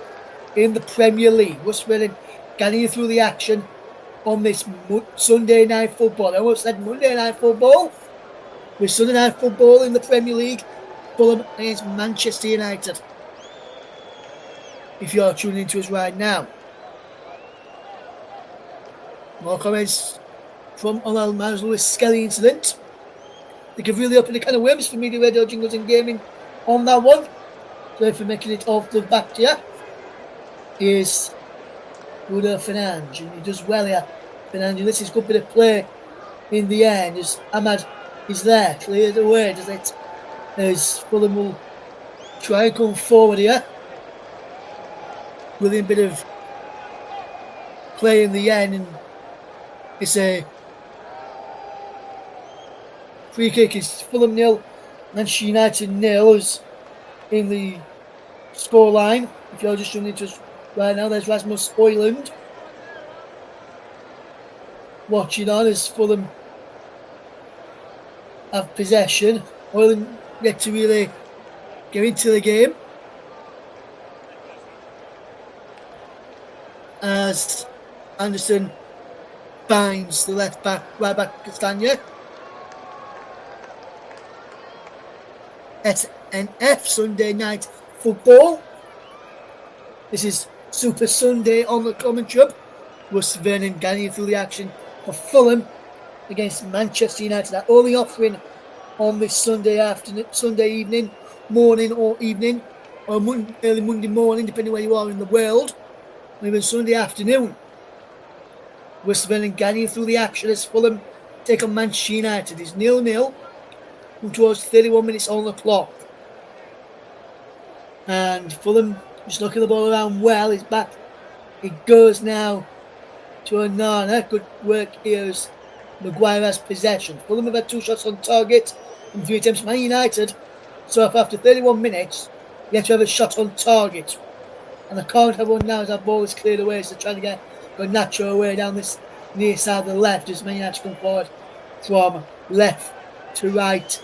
in the Premier League. Russ Willing getting you through the action on this Sunday night football. I almost said Monday night football. With Sunday night football in the Premier League. Fulham against Manchester United. If you're tuning into us right now. More comments from on the Lewis Skelly incident. They could really open a can of worms for Media Radio Jingles and Gaming on that one. So for making it off the back to you is Bruno Fernandes, and he does well here. Fernandes, this is a good bit of play in the end as Ahmad is there, cleared away, does it? As Fulham will try and come forward here. Brilliant bit of play in the end, and it's a free kick. Is Fulham 0, Manchester United 0. As in the scoreline. If you're just tuning into us right now, there's Rasmus Højlund watching on as Fulham have possession. Højlund yet to really get into the game as Anderson binds the right back Castagna. SNF Sunday Night Football. This is Super Sunday on the commentary. Russ Vernon guiding through the action for Fulham against Manchester United. Our only offering on this Sunday evening, morning or evening, or early Monday morning, depending where you are in the world. Maybe Sunday afternoon. Russ Vernon guiding through the action as Fulham take on Manchester United. It's 0-0. Towards 31 minutes on the clock. And Fulham just knocking the ball around well. It's back. It goes now to Onana. Good work here as Maguire has possession. Fulham have had 2 shots on target and 3 attempts. Man United, so after 31 minutes, you have to have a shot on target. And the can't have one now as that ball is cleared away. So they're trying to get Garnacho away down this near side of the left as Man United come forward from left to right.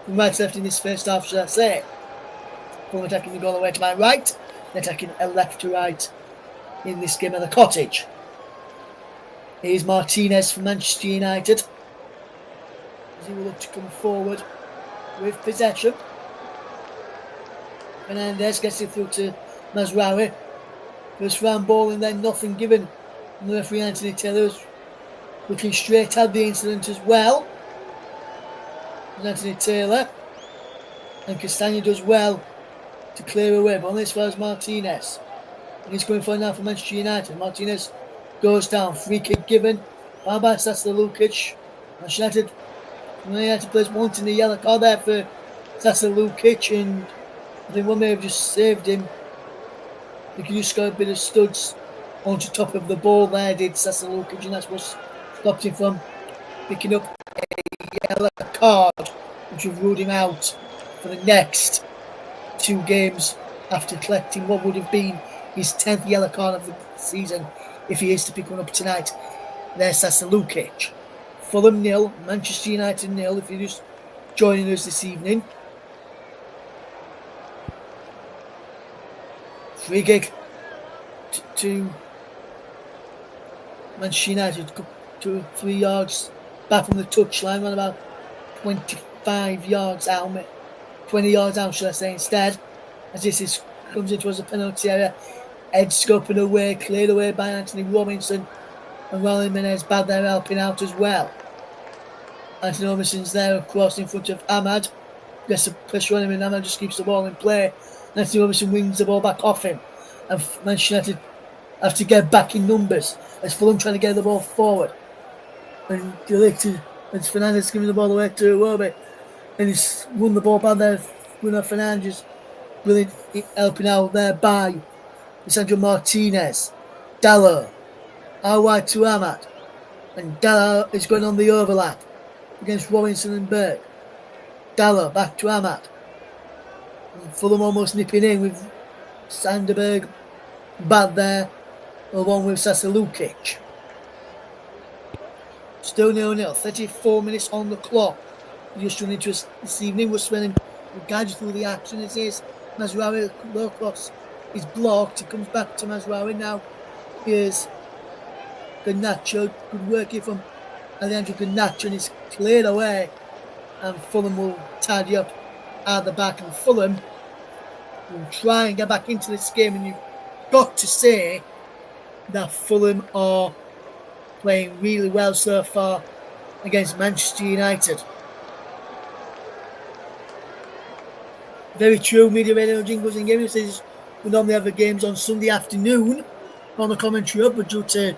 From right to left in this first half, should I say. Fulham attacking the goal away to my right. They're attacking left to right in this game of the Cottage. Here's Martinez from Manchester United. As he will look to come forward with possession. Fernandez gets it through to Mazraoui. First round ball and then nothing given. And the referee Anthony Taylor's looking straight at the incident as well. Anthony Taylor. And Castagna does well to clear away. But only as far as Martinez. And he's going for it now for Manchester United. Martinez goes down. Free kick given. Barbas, that's the Lukic. Manchester United players wanting the yellow card there for Sasa Lukic, and I think one may have just saved him. He just got a bit of studs onto top of the ball there, did Sasa Lukic, and that's what stopped him from picking up a yellow card, which would ruled him out for the next 2 games after collecting what would have been his 10th yellow card of the season if he is to pick one up tonight. There's Sasa Lukic. Fulham 0, Manchester United 0, if you're just joining us this evening. Free kick to Manchester United, 2 or 3 yards back from the touchline, around about 25 yards out, 20 yards out, should I say, instead, as this comes into as a penalty area. Edge scoping away, cleared away by Anthony Robinson, and Raul Jimenez bad there helping out as well. Anthony Robinson's there across in front of Ahmad. Gets the pressure on him and Ahmad just keeps the ball in play. Anthony Robinson wings the ball back off him. And Manchester United have to get back in numbers as Fulham trying to get the ball forward. And as Fernandez giving the ball away to Iwobi. And he's won the ball back there. Bruno Fernandes brilliant helping out there by Lisandro Martinez. Dallo. Out wide to Ahmad. And Dallo is going on the overlap against Robinson and Berg. Dallo back to Ahmad. And Fulham almost nipping in with Sanderberg bad there, along with Sasa Lukic. Still 0-0, 34 minutes on the clock. Just running into us this evening. We're spending guide you through the action. It is Mazraoui, low cross is blocked. It comes back to Mazraoui now. Here's Garnacho. Good work here from Alejandro Garnacho, and it's cleared away. And Fulham will tidy up at the back. And Fulham will try and get back into this game. And you've got to say that Fulham are playing really well so far against Manchester United. Very true. Media radio jingles and gaming says we normally have the games on Sunday afternoon on the commentary hub, but due to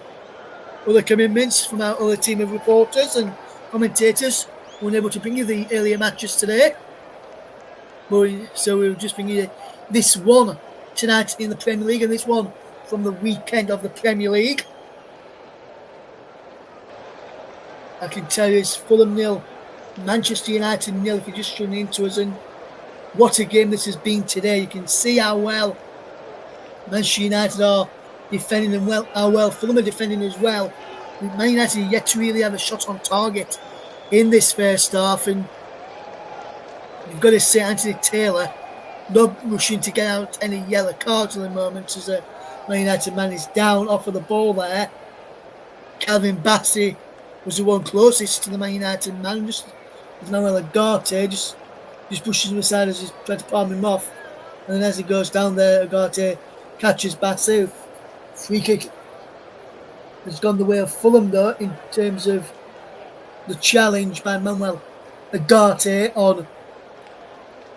other commitments from our other team of reporters and commentators, we weren't able to bring you the earlier matches today. So we'll just bring you this one tonight in the Premier League and this one from the weekend of the Premier League. I can tell you it's Fulham 0, Manchester United 0 if you're just tuning into us, and what a game this has been today. You can see how well Manchester United are defending and how well Fulham are defending as well. Man United are yet to really have a shot on target in this first half, and you've got to say Anthony Taylor not rushing to get out any yellow cards at the moment as a Man United man is down off of the ball there. Calvin Bassey was the one closest to the Man United man, just as Manuel Ugarte just pushes him aside as he's trying to palm him off, and then as he goes down there, Ugarte catches Bassey. Free kick has gone the way of Fulham though in terms of the challenge by Manuel Ugarte on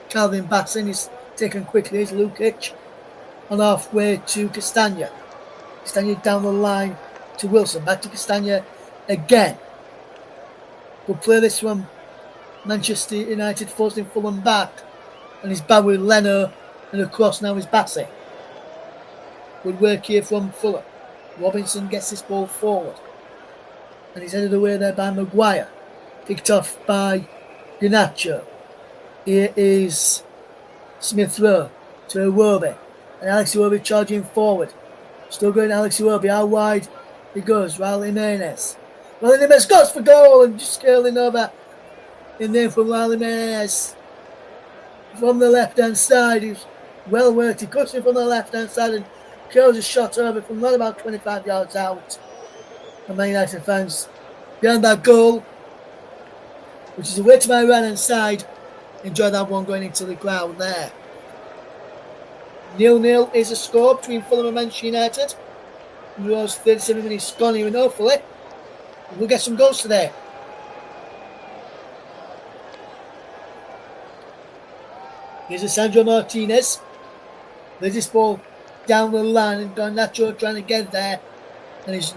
Calvin Bassey. He's taken quickly as Lukic on halfway to Castagna. Castagna down the line to Wilson. Back to Castagna again. We'll play this one. Manchester United forcing Fulham back. And he's bad with Leno. And across now is Bassey. Good work here from Fulham. Robinson gets this ball forward. And he's headed away there by Maguire. Picked off by Garnacho. Here is Smith Rowe to Iwobi. And Alex Iwobi charging forward. Still going Alex Iwobi. How wide he goes? Raul Jimenez. Raul Jimenez goes for goal and just curling over. In there from Raul Jimenez. From the left hand side. He's well worked. He cuts it from the left hand side and curls a shot over from right about 25 yards out. And Man United fans behind that goal, which is away to my right hand side. Enjoy that one going into the ground there. 0-0 is a score between Fulham and Manchester United. And there was 37 minutes gone here, and hopefully we'll get some goals today. Here's a Sandro Martinez. There's this ball down the line, and Garnacho trying to get there. And he's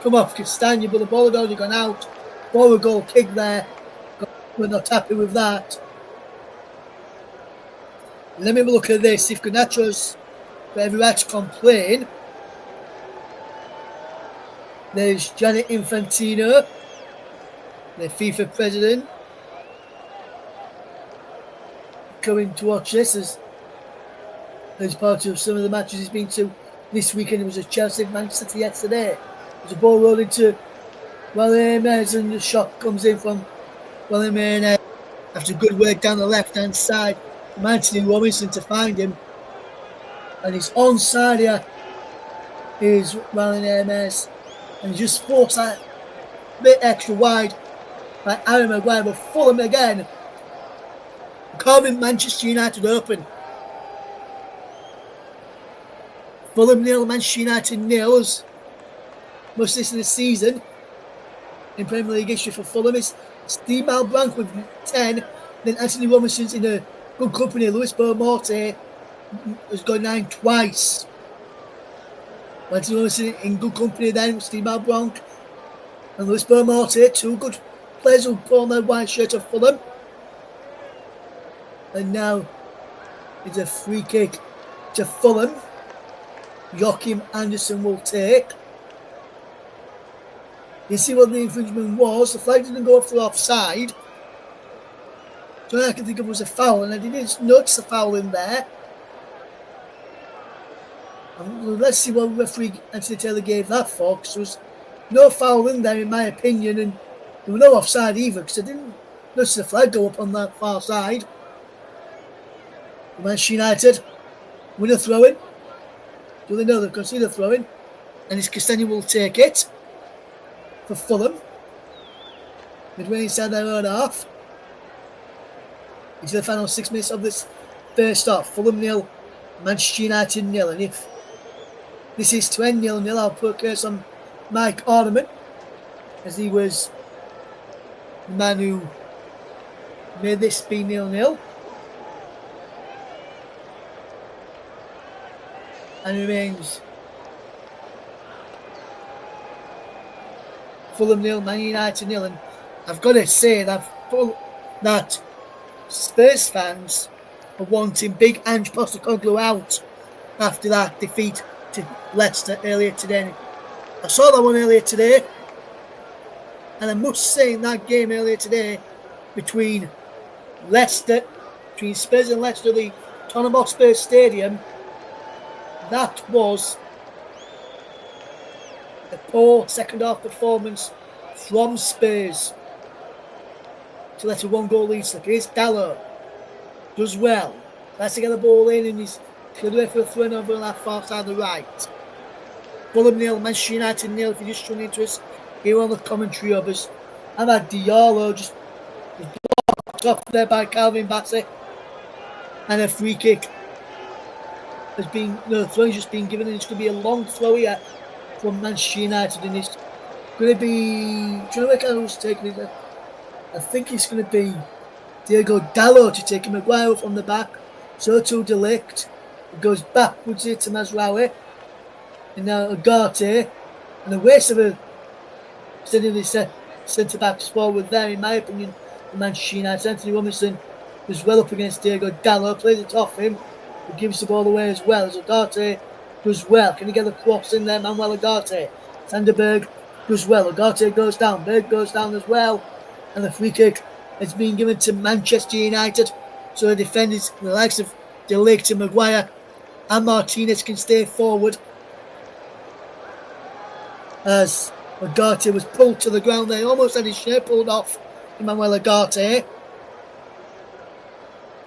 come off Castagna, but the ball had already gone out. Ball a goal kick there. We're not happy with that. Let me have a look at this. If Garnacho's got every right to complain, there's Gianni Infantino, the FIFA president, coming to watch this as part of some of the matches he's been to this weekend. It was a Chelsea Manchester City yesterday. There's a ball rolling to Jimenez, and the shot comes in from Jimenez after good work down the left hand side. Anthony Robinson to find him, and he's onside here is Jimenez, and he just forced that bit extra wide by Aaron Maguire, but Fulham again carving Manchester United open. Fulham 0, Manchester United 0. Most this of the season in Premier League history for Fulham is Steve Malbranque with 10, then Anthony Robinson's in a good company. Luis Beaumorte has got 9 twice. Anthony Robinson in good company then, Steve Malbranque and Luis Beaumorte, 2 good players who put on their white shirt of Fulham. And now it's a free kick to Fulham. Joachim Anderson will take. You see what the infringement was. The flag didn't go off the offside. So I can think of was a foul, and I didn't notice a foul in there. Let's see what referee Anthony Taylor gave that for, because there was no foul in there in my opinion, and there was no offside either, because I didn't notice the flag go up on that far side. Manchester United win a throw-in. Do they know they've conceded a throw-in? And it's Castagna will take it for Fulham. Midway inside their own half. Into the final 6 minutes of this first half. Fulham 0, Manchester United 0. And if this is to end 0-0, I'll put a curse on Mike Ornament, as he was the man who made this be 0-0. And remains Fulham 0, Man United 0. And I've got to say that Spurs fans are wanting big Ange Postecoglou out after that defeat to Leicester earlier today. I saw that one earlier today, and I must say in that game earlier today between Leicester between Spurs and Leicester, the Tottenham Hotspur Stadium, that was a poor second half performance from Spurs to let a 1-goal lead slip. Here's Dalot, does well, tries to get the ball in and he's cleared away for a throw over on that far side of the right. Fulham 0, Manchester United 0. If you're just tuning into us here on the commentary of us, Amad Diallo just was blocked off there by Calvin Bassey, and a free kick has been, the throw has just been given, and it's going to be a long throw here from Manchester United, and it's going to be, do you know where Carlos taking it? I think it's going to be Diego Dalot to take Maguire from the back, so to Delict. It goes backwards here to Mazraoui, and now Ugarte, and the waste of a centre backs forward there, in my opinion, for Manchester United. Anthony Robinson was well up against Diego Dalot, plays it off him, but gives the ball away as well, as Ugarte does well. Can he get the cross in there? Manuel Ugarte. Sanderberg does well. Ugarte goes down. Berg goes down as well. And the free kick has been given to Manchester United. So the defenders, the likes of De Ligt and Maguire and Martinez, can stay forward, as Ugarte was pulled to the ground there. Almost had his shirt pulled off, Emmanuel Ugarte.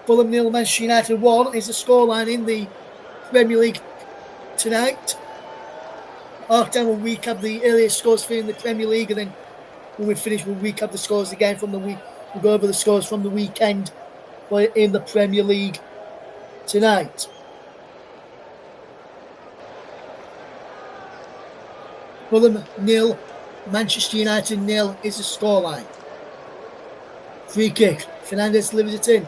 Fulham 0, Manchester United 1 is the scoreline in the Premier League tonight. Half-time will recap the earliest scores for in the Premier League, and then when we finish, we'll recap the scores again from the week. We'll go over the scores from the weekend in the Premier League tonight. Fulham 0, Manchester United 0 is the scoreline. Free kick. Fernandes delivers it in.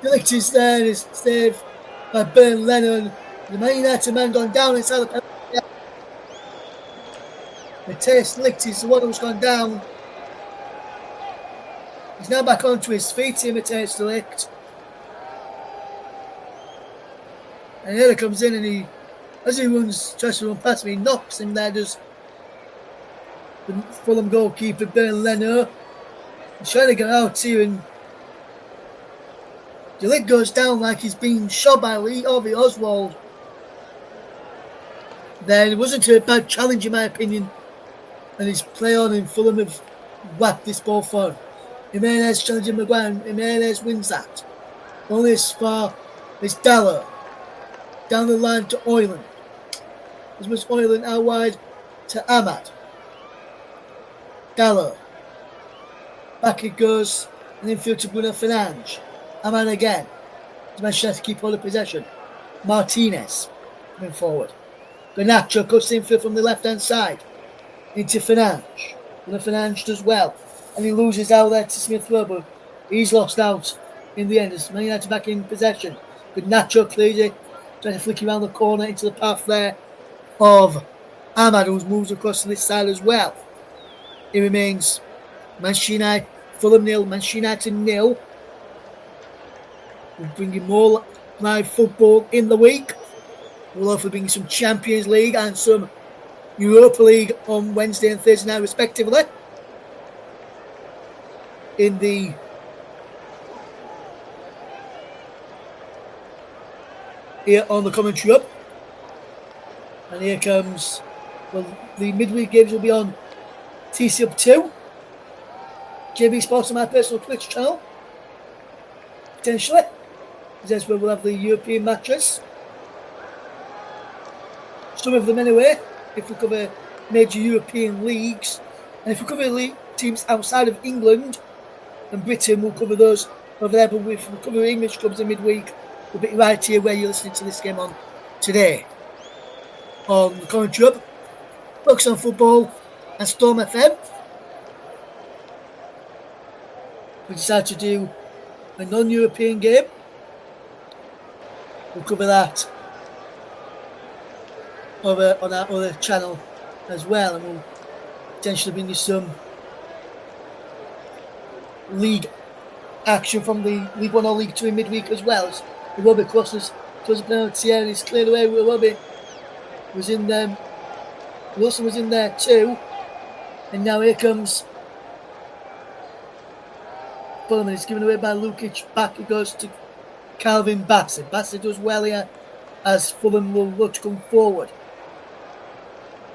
Delict is there, is saved by Bernd Leno. The Man United man gone down inside the penalty. Matthijs de Ligt is the one who's gone down. He's now back onto his feet here, Matthijs de Ligt. And here he comes in, and he, as he tries to run past me, he knocks him there, does the Fulham goalkeeper Bernd Leno. He's trying to get out here, and De Ligt goes down like he's been shot by Lee Harvey Oswald. Then it wasn't a bad challenge in my opinion, and his play on in Fulham have whacked this ball forward. Jimenez challenging Maguire, Jimenez wins that. Only as far as Dalot. Down the line to Oyland. As much Oyland out wide to Amad. Dalot. Back it goes, and infield to Bruno Fernandes. Amad again. Manchester United to keep hold of possession. Martinez coming forward. Garnacho cuts infield from the left-hand side into Fernandes. Bruno Fernandes does well, and he loses out there to Smith Rowe, but he's lost out in the end. As Man United back in possession. Garnacho clears it, trying to flick around the corner into the path there of Amad, who moves across to this side as well. It remains Manchester United, Fulham 0, Manchester United 0. We'll bring you more live football in the week. We'll also bring you some Champions League and some Europa League on Wednesday and Thursday night respectively. In the here on the commentary up. And here comes, well, the midweek games will be on TC Up 2. JB Sports on my personal Twitch channel. Potentially. That's where we'll have the European matches. Some of them anyway, if we cover major European leagues. And if we cover league teams outside of England and Britain, we'll cover those over there. But if we cover English clubs in midweek, we'll be right here where you're listening to this game on today. On the commentary up, Focus on Football and Storm FM. We decided to do a non-European game. We'll cover that over on our other channel as well, and we'll potentially bring you some league action from the League 1 or League 2 in midweek as well. As it will be crosses towards the penalty area, and it's cleared away. Wilson was in there too, and now here comes Fulham, and it's given away by Lukic. Back it goes to Calvin Bassett. Bassett does well here as Fulham will look to come forward.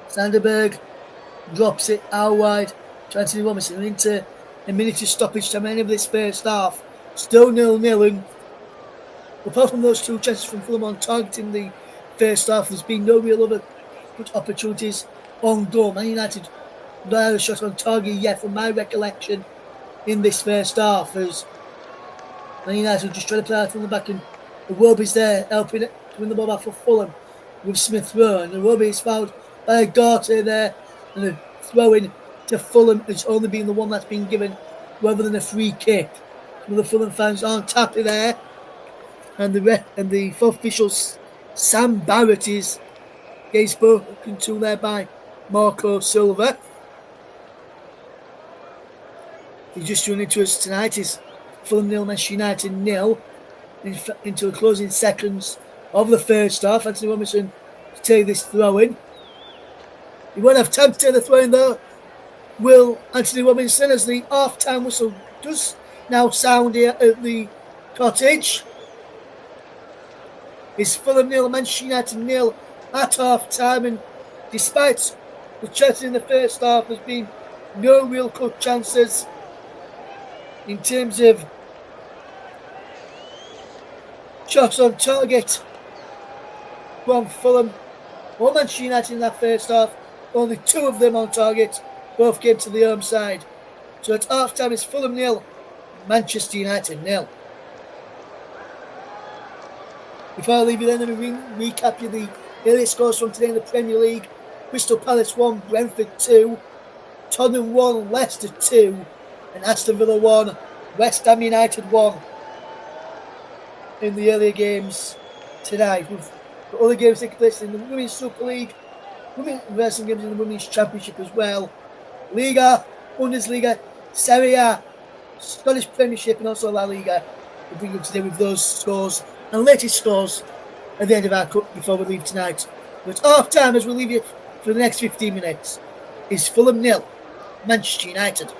Sanderberg drops it out wide to Anthony Robinson into a minute of stoppage time end of this first half. Still 0-0, and apart from those two chances from Fulham on target in the first half, there's been no real other good opportunities on goal. Man United not had a shot on target yet, from my recollection, in this first half, as Man United just trying to play out from the back, and Iwobi's there helping it to win the ball back for Fulham with Smith Rowe, and Iwobi is fouled by a Garte there, and a throw in to Fulham has only been the one that's been given rather than a free kick. Some of the Fulham fans aren't happy there, and the fourth official Sam Barrett is getting spoken to there by Marco Silva. He's just running to us tonight is Fulham 0, Manchester United 0 into the closing seconds of the first half. Anthony Robinson to take this throw in. He won't have time to take the throw in though, will Anthony Robinson, as the half-time whistle does now sound here at the Cottage. It's Fulham 0, Manchester United 0 at half-time, and despite the chances in the first half, there's been no real good chances in terms of shots on target from Fulham or Manchester United in that first half. Only two of them on target, both came to the home side. So at half-time it's Fulham 0, Manchester United 0. Before I leave you then, let me recap you the earliest scores from today in the Premier League. Crystal Palace 1, Brentford 2, Tottenham 1, Leicester 2, and Aston Villa 1, West Ham United 1 in the earlier games tonight. With the other games taking place in the Women's Super League, some games in the Women's Championship as well. Liga, Bundesliga, Serie A, Scottish Premiership, and also La Liga. We'll bring you today with those scores and latest scores at the end of our cup before we leave tonight. But half time, as we leave you for the next 15 minutes, is Fulham 0, Manchester United.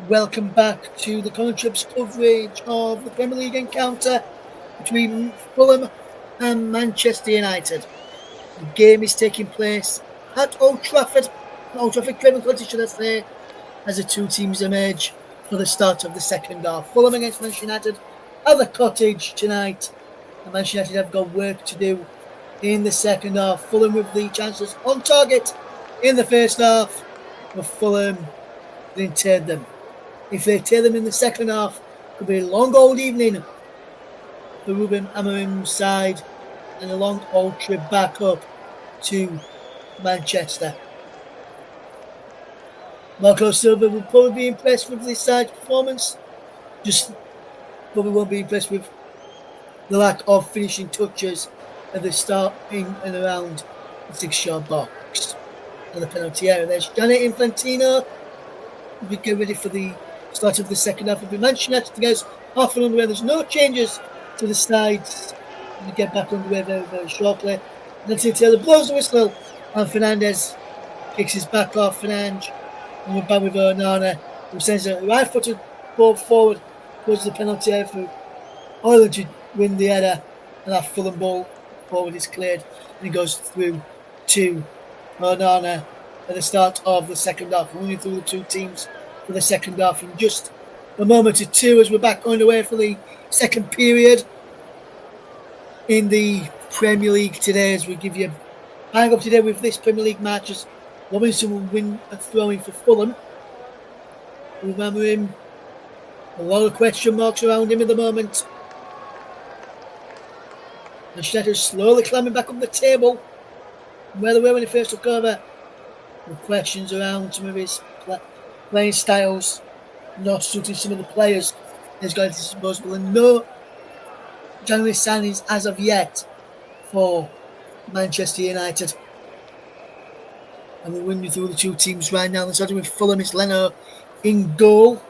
Welcome back to the Contrab's coverage of the Premier League encounter between Fulham and Manchester United. The game is taking place at Old Trafford, Craven Cottage, should I say, as the two teams emerge for the start of the second half. Fulham against Manchester United at the Cottage tonight, and Manchester United have got work to do in the second half. Fulham with the chances on target in the first half, but Fulham didn't turn them. If they tear them in the second half, it could be a long old evening for Ruben Amorim's side and a long old trip back up to Manchester. Marco Silva will probably be impressed with this side's performance, just probably won't be impressed with the lack of finishing touches at the start in and around the 6-yard box and the penalty area. There's Gianni Infantino. We get ready for the start of the second half of the Manchester United against half an underway. There's no changes to the sides. We get back underway very, very shortly. And then Taylor blows the whistle, and Fernandez kicks his back off Fernandes, and we're back with Onana, who sends a right-footed ball forward towards the penalty area for Ireland to win the header, and that Fulham ball forward is cleared, and it goes through to Onana at the start of the second half. We're running through the two teams for the second half in just a moment or two as we're back underway for the second period in the Premier League today, as we give you a hang up today with this Premier League match as Robinson will win a throw-in for Fulham. Remember him, a lot of question marks around him at the moment. Manchester slowly climbing back up the table from where they were when he first took over. With questions around some of his playing styles not suiting some of the players he's got at his disposal, and no January signings as of yet for Manchester United. And we're running through the two teams right now. Starting with Fulham, it's Leno in goal.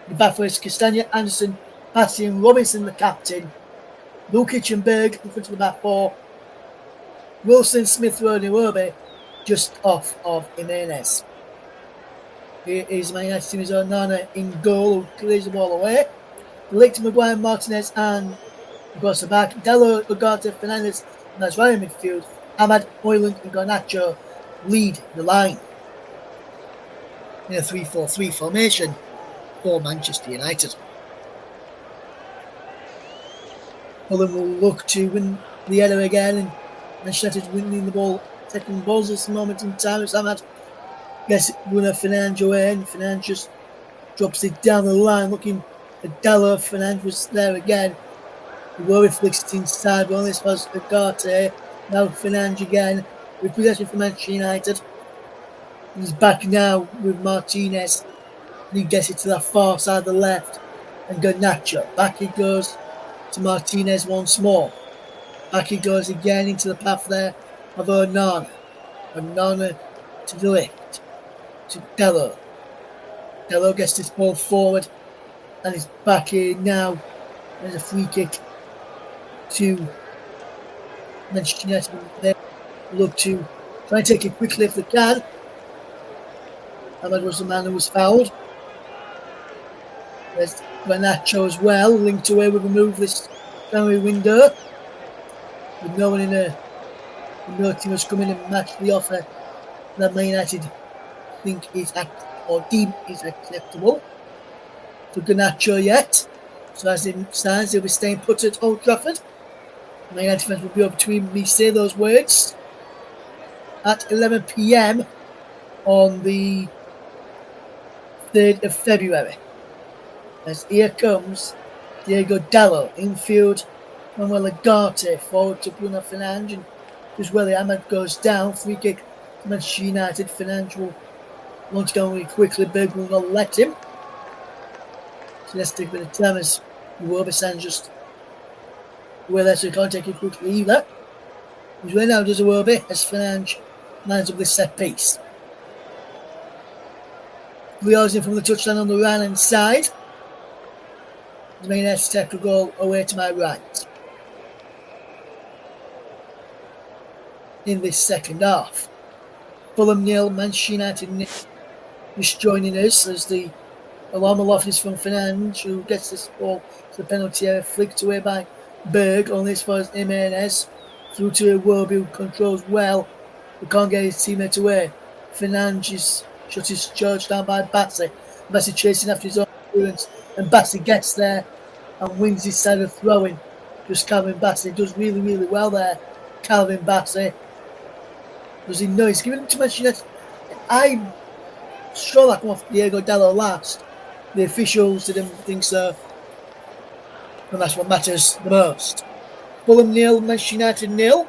The back four is Castagna, Anderson, Bastian, Robinson, the captain. Lukic and Berg in front of the back four. Wilson, Smith Rowe, and Iwobi just off of Jimenez. Here is Man United team, is Onana in goal, who clears the ball away. Link to Maguire, Martinez, and across the back. Dello, Ugarte, Fernandez, and that's right in midfield. Ahmad, Højlund, and Garnacho lead the line in a 3-4-3 formation for Manchester United. Fulham will look to win the header again, and Manchester United winning the ball, taking balls at this moment in time. As Ahmad gets winner Fernandes away, and Fernandes just drops it down the line, looking at Dello. Fernandes was there again. The Warrior flicks it inside, but this was Ugarte. Now Fernandes again with possession for Manchester United. He's back now with Martinez, and he gets it to the far side of the left, and Garnacho. Back he goes to Martinez once more. Back he goes again into the path there of Onana. Onana to the left to Dello. Dello gets this ball forward, and he's back here now. There's a free kick to Manchester United. They look to try and take it quickly if they can. Ahmad was the man who was fouled. There's Garnacho as well, linked away with a move this January window. With no one in a no team has come in and matched the offer that Man United think is deem is acceptable to Garnacho yet. So as it stands, they'll be staying put at Old Trafford. Man United fans will be able to me say those words at 11 p.m. on the 3rd of February. As here comes Diego Dallo, infield, Manuel Ugarte, forward to Bruno Fernandes, and as well Ahmad goes down, free kick to Manchester United. Fernandes will launch down really quickly, Berg will not let him. So let's take a bit of time as Iwobi just away there, so he can't take it quickly either. He's right now does Iwobi as Fernandes lines up this set piece. 3 yards in from the touchline on the right hand side. The main United take a goal away to my right in this second half. Fulham 0, Manchester United 0. just joining us as the alarm aloft is from Fernandes, who gets this ball to the penalty area, flicked away by Berg, on this was Jimenez, through to Iwobi, who controls well, but can't get his teammate away. Fernandes shot his charge down by Bassi. Bassi chasing after his own clearance, and Bassi gets there and wins his side of throwing. Just Calvin Bassi does really, really well there. Calvin Bassi. Does he know he's giving it to Manchester United? I'm sure that come off Diego Dallo last. The officials didn't think so. And that's what matters the most. Fulham 0, Manchester United 0.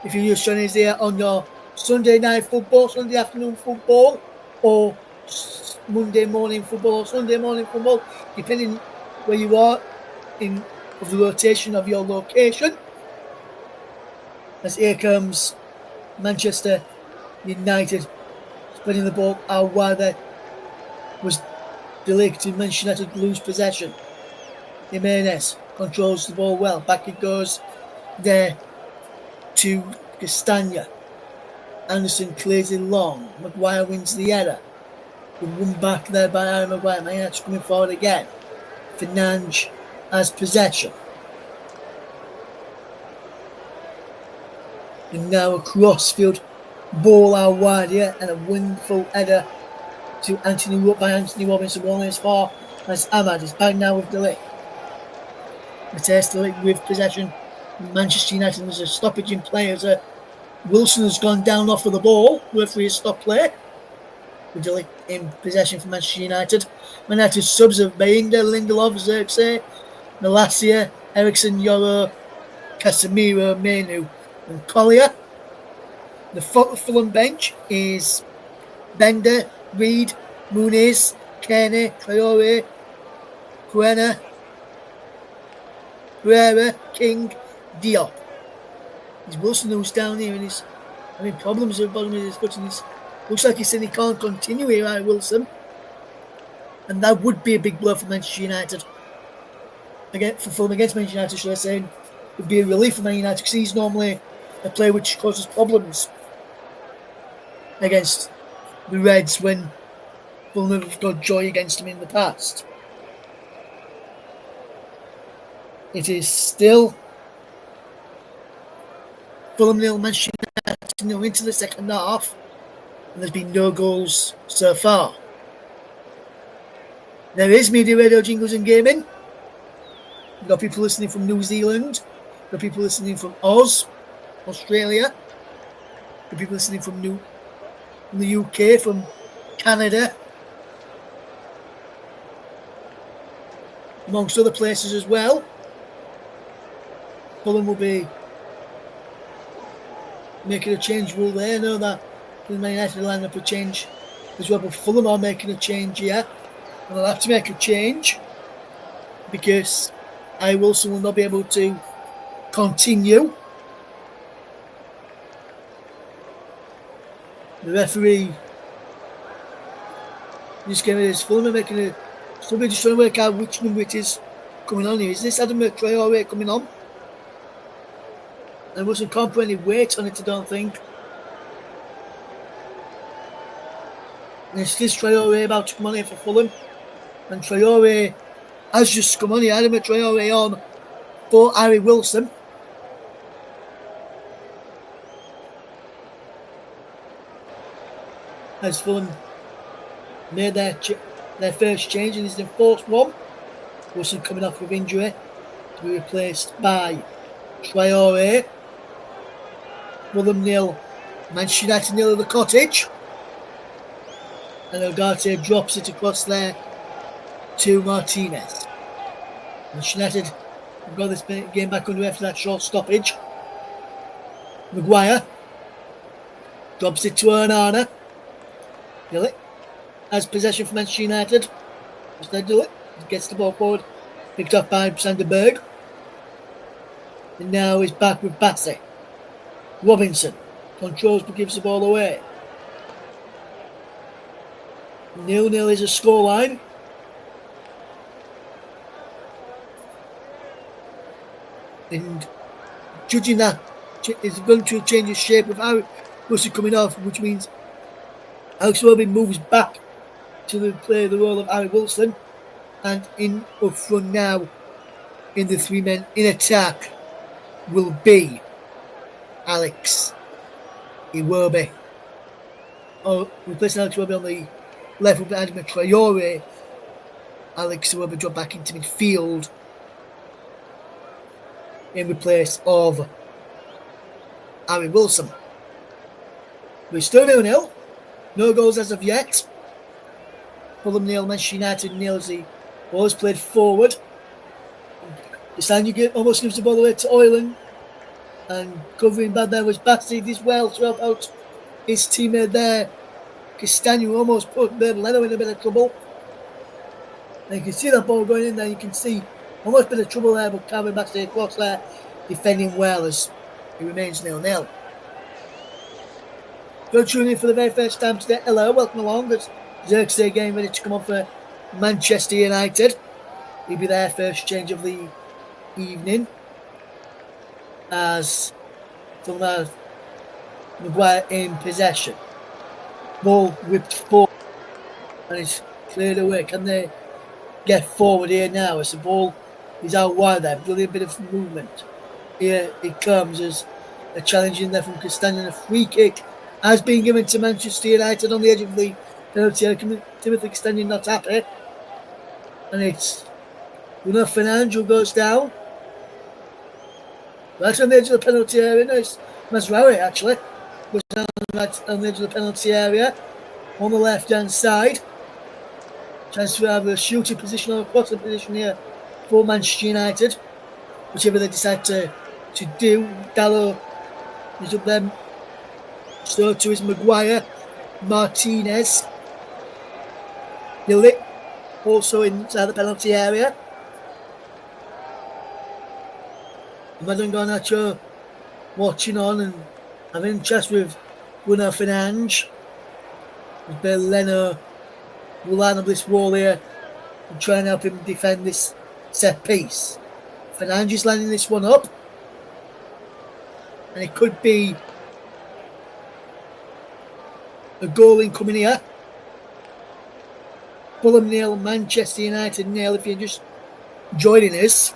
If you're just joining us here on your Sunday night football, Sunday afternoon football, or Monday morning football, or Sunday morning football, depending where you are in of the rotation of your location. As here comes Manchester United spreading the ball out wide there. Was delayed to Manchester United lose possession. Jimenez controls the ball well. Back it goes there to Castagna. Anderson clears it long. Maguire wins the error. The one back there by Harry Maguire. Man United's coming forward again. Fernandes has possession. And now a crossfield ball out wide here, and a wonderful header to Anthony Robinson. One is far as Ahmad is back now with Delic. Matthias Delic with possession. Manchester United, there's a stoppage in play as Wilson has gone down off of the ball. Referee has stopped play. With Delic in possession for Manchester United. Man United subs of Bayinda, Lindelof, Xerxes, Malacia, Ericsson, Yoro, Casemiro, Menu, and Collier. The Fulham bench is Bender, Reed, Muniz, Kearney, Traore, Guerra, King, Diop. It's Wilson who's down here and he's having problems at the bottom of his foot, and looks like he's saying he can't continue here, right, Wilson? And that would be a big blow for Manchester United. Again, for Fulham against Manchester United, should I say? It would be a relief for Man United because he's normally a player which causes problems against the Reds when Fulham have got joy against him in the past. It is still Fulham 0, Manchester United 0 into the second half, and there's been no goals so far. There is media radio jingles and gaming. We've got people listening from New Zealand, we've got people listening from Oz, Australia, we've got people listening from the UK, from Canada, amongst other places as well. Fulham will be making a change, will they? I know that Man United line up a change as well, but Fulham are making a change here, and they'll have to make a change because Wilson will not be able to continue. The referee just gave it. Fulham are making a. Somebody just trying to work out which number it is coming on here. Is this Adam Traore coming on? There wasn't put any weight on it, I don't think. And it's this Traore about to come on here for Fulham. And Traore has just come on here. Adam Traore on for Harry Wilson. As Fulham made their first change, and it's the fourth one. Wilson coming off with injury to be replaced by Traore. Fulham 0, Manchester United 0 at the Cottage. And Ugarte drops it across there to Martinez. Manchester United have got this game back underway after that short stoppage. Maguire drops it to Onana. Dillett has possession for Manchester United. Instead, Dillett gets the ball forward, picked up by Sander Berg. And now he's back with Bassi. Robinson controls but gives the ball away. 0-0 is a scoreline. And judging that, is going to change the shape of how Wilson coming off, which means Alex Iwobi moves back to play the role of Harry Wilson, and in up front now in the 3 men in attack will be Alex Iwobi. Replacing Alex Iwobi on the left with Adama Traore. Alex Iwobi dropped back into midfield in place of Harry Wilson. We're still 0-0. No goals as of yet. Fulham nil, Manchester United nil as the ball is played forward. Castagne almost gives the ball away to Oyland. And covering bad there was Bassey as well to help out his teammate there. Castagne almost put Leno in a bit of trouble. And you can see that ball going in there. You can see almost a bit of trouble there, but Craven Cottage across there defending well as it remains 0-0. Go tuning in for the very first time today. Hello, welcome along. It's Xerxes getting ready to come on for Manchester United. He'll be there first change of the evening as Fulham Maguire in possession. Ball whipped forward and it's cleared away. Can they get forward here now as the ball is out wide there? Brilliant bit of movement. Here it comes as a challenge in there from Castagne, and a free kick has been given to Manchester United on the edge of the penalty area. Timothy Castagne not happy. And it's Bruno Fernandes who goes down. Right on the edge of the penalty area. No, it's Mazraoui actually. Goes down right on the edge of the penalty area. On the left hand side. Chance to have a shooting position or a crossing position here for Manchester United. Whichever they decide to do. Dallo is up there. So to his Maguire, Martinez, Dilly, also inside the penalty area. Madden Garnacho watching on and having interest with Bruno Fernandes. Bill Leno will line up this wall here and try and help him defend this set piece. Fernandes is lining this one up, and it could be a goal incoming here. Fulham nil, Manchester United nil. If you're just joining us.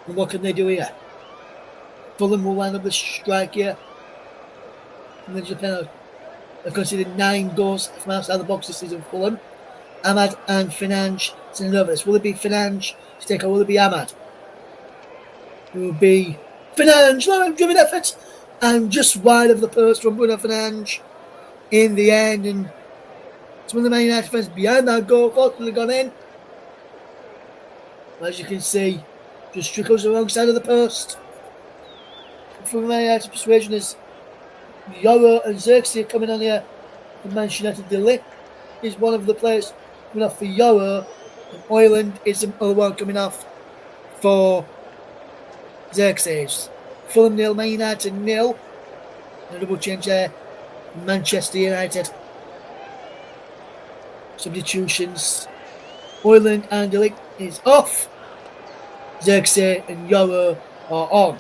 And what can they do here? Fulham will line up the strike here. And then Japan have considered 9 goals from outside the box this season. Fulham, Ahmad and Fernandes sending over this. Will it be Fernandes to take over? Will it be Ahmad? It will be Fernandes, driven effort, and just wide of the post from Bruno Fernandes in the end. And some of the Man United fans behind that goal, fortunately gone in. As you can see, just trickles the wrong side of the post. From Man United persuasion is Yoro and Xerxes coming on here from Manchester United. Dilly is one of the players coming off for Yoro, and Oyland is the other one coming off for Xerxes. Fulham nil, Man United nil. A double change there. Manchester United. Substitutions. Oyland and Dilly is off. Xerxes and Yoro are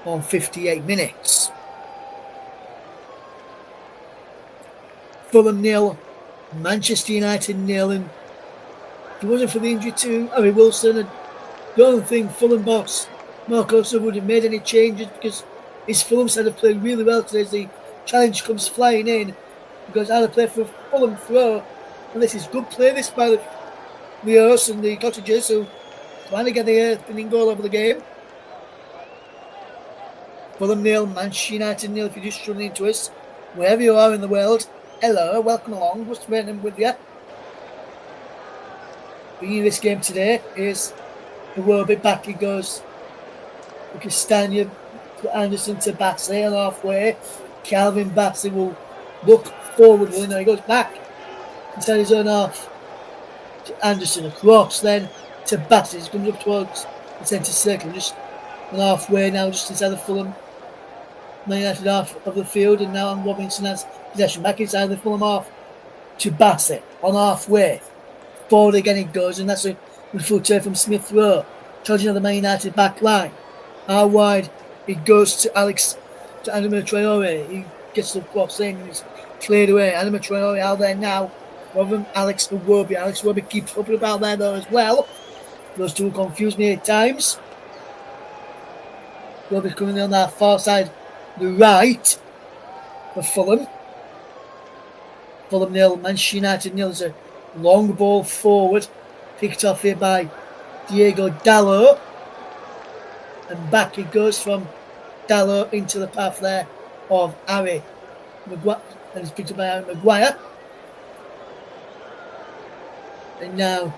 on 58 minutes. Fulham nil, Manchester United nil, and if it wasn't for the injury to Harry Wilson, I don't think Fulham boss Marco would have made any changes, because his Fulham side have played really well today as the challenge comes flying in, because either play for Fulham throw, and this is good play this by the hosts and the Cottagers, who trying to get the winning goal over the game. Fulham nil, Manchester United nil. If you're just tuning into us, wherever you are in the world, hello, welcome along. What's raining with you? Bringing this game today is the Iwobi back. He goes Castagne to Anderson to Bassey and halfway. Calvin Bassey will look forward. Well, he goes back inside his own half to Anderson, across then to Bassey. He comes up towards the centre circle, just halfway now, just inside the Fulham Man United half of the field, and now Robinson has possession back inside the Fulham half to Bassett on halfway. Forward again it goes, and that's a good full turn from Smith Rowe, charging on the Man United back line. Out wide, it goes to Adama Traore. He gets the cross in and it's cleared away. Adama Traore out there now. From Alex Iwobi. Alex Iwobi keeps up about there though as well. Those two confuse me at times. Iwobi's coming on that far side, the right for Fulham. Fulham 0, Manchester United 0. There's a long ball forward, picked off here by Diego Dalot. And back it goes from Dalot into the path there of Harry Maguire. And it's picked up by Harry Maguire. And now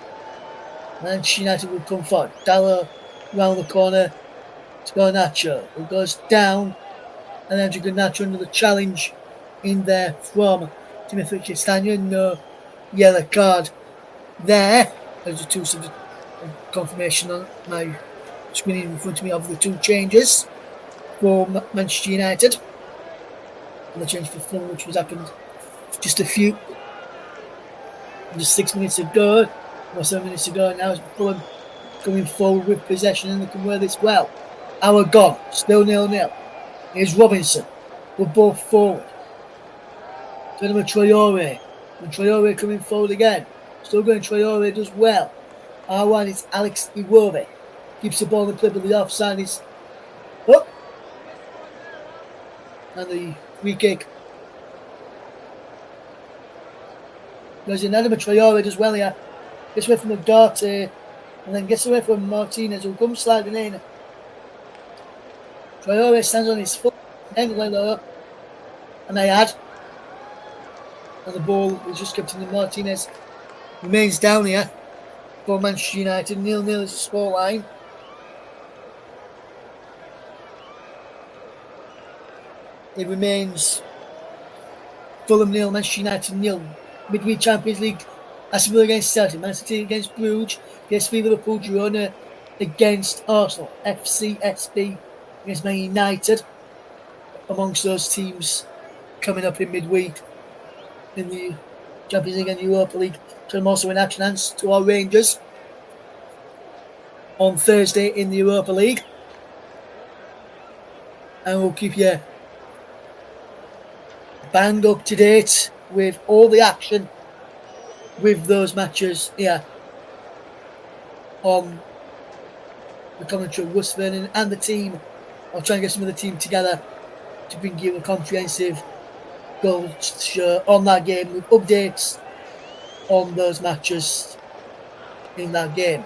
Manchester United will come forward. Dalot round the corner to Garnacho, who goes down. And Andrew Garnacho under the challenge in there from Timothy Castagna. No yellow card there. There's the two confirmation on my screen in front of me of the two changes for Manchester United. And the change for Fulham, which was happened just 6 minutes ago, or 7 minutes ago. Now it's Fulham coming forward with possession and they can wear this well. Hour gone, still 0-0. Here's Robinson. We're both forward. Adama Traore. And Traore coming forward again. Still going, Traore does well. Our one is Alex Iwobi. Keeps the ball in play, but the offside is up. And the free kick goes in. Adama Traore does well here. Gets away from Ugarte and then gets away from Martinez, who comes sliding in. Traore stands on his foot, angling low, and they had. And the ball was just kept in the Martinez. Remains down here for Manchester United. 0-0 is the scoreline. It remains Fulham 0, Manchester United 0. Midweek Champions League, Aston Villa against Celtic, Man City against Bruges, PSV Liverpool, Girona against Arsenal, FCSB against Man United. Amongst those teams coming up in midweek in the Champions League and Europa League. So I'm also in action hands to our Rangers on Thursday in the Europa League. And we'll keep you bang up to date with all the action with those matches here on the commentary of Russ Vernon and the team. I'll try and get some of the team together to bring you a comprehensive goal show on that game with updates on those matches in that game.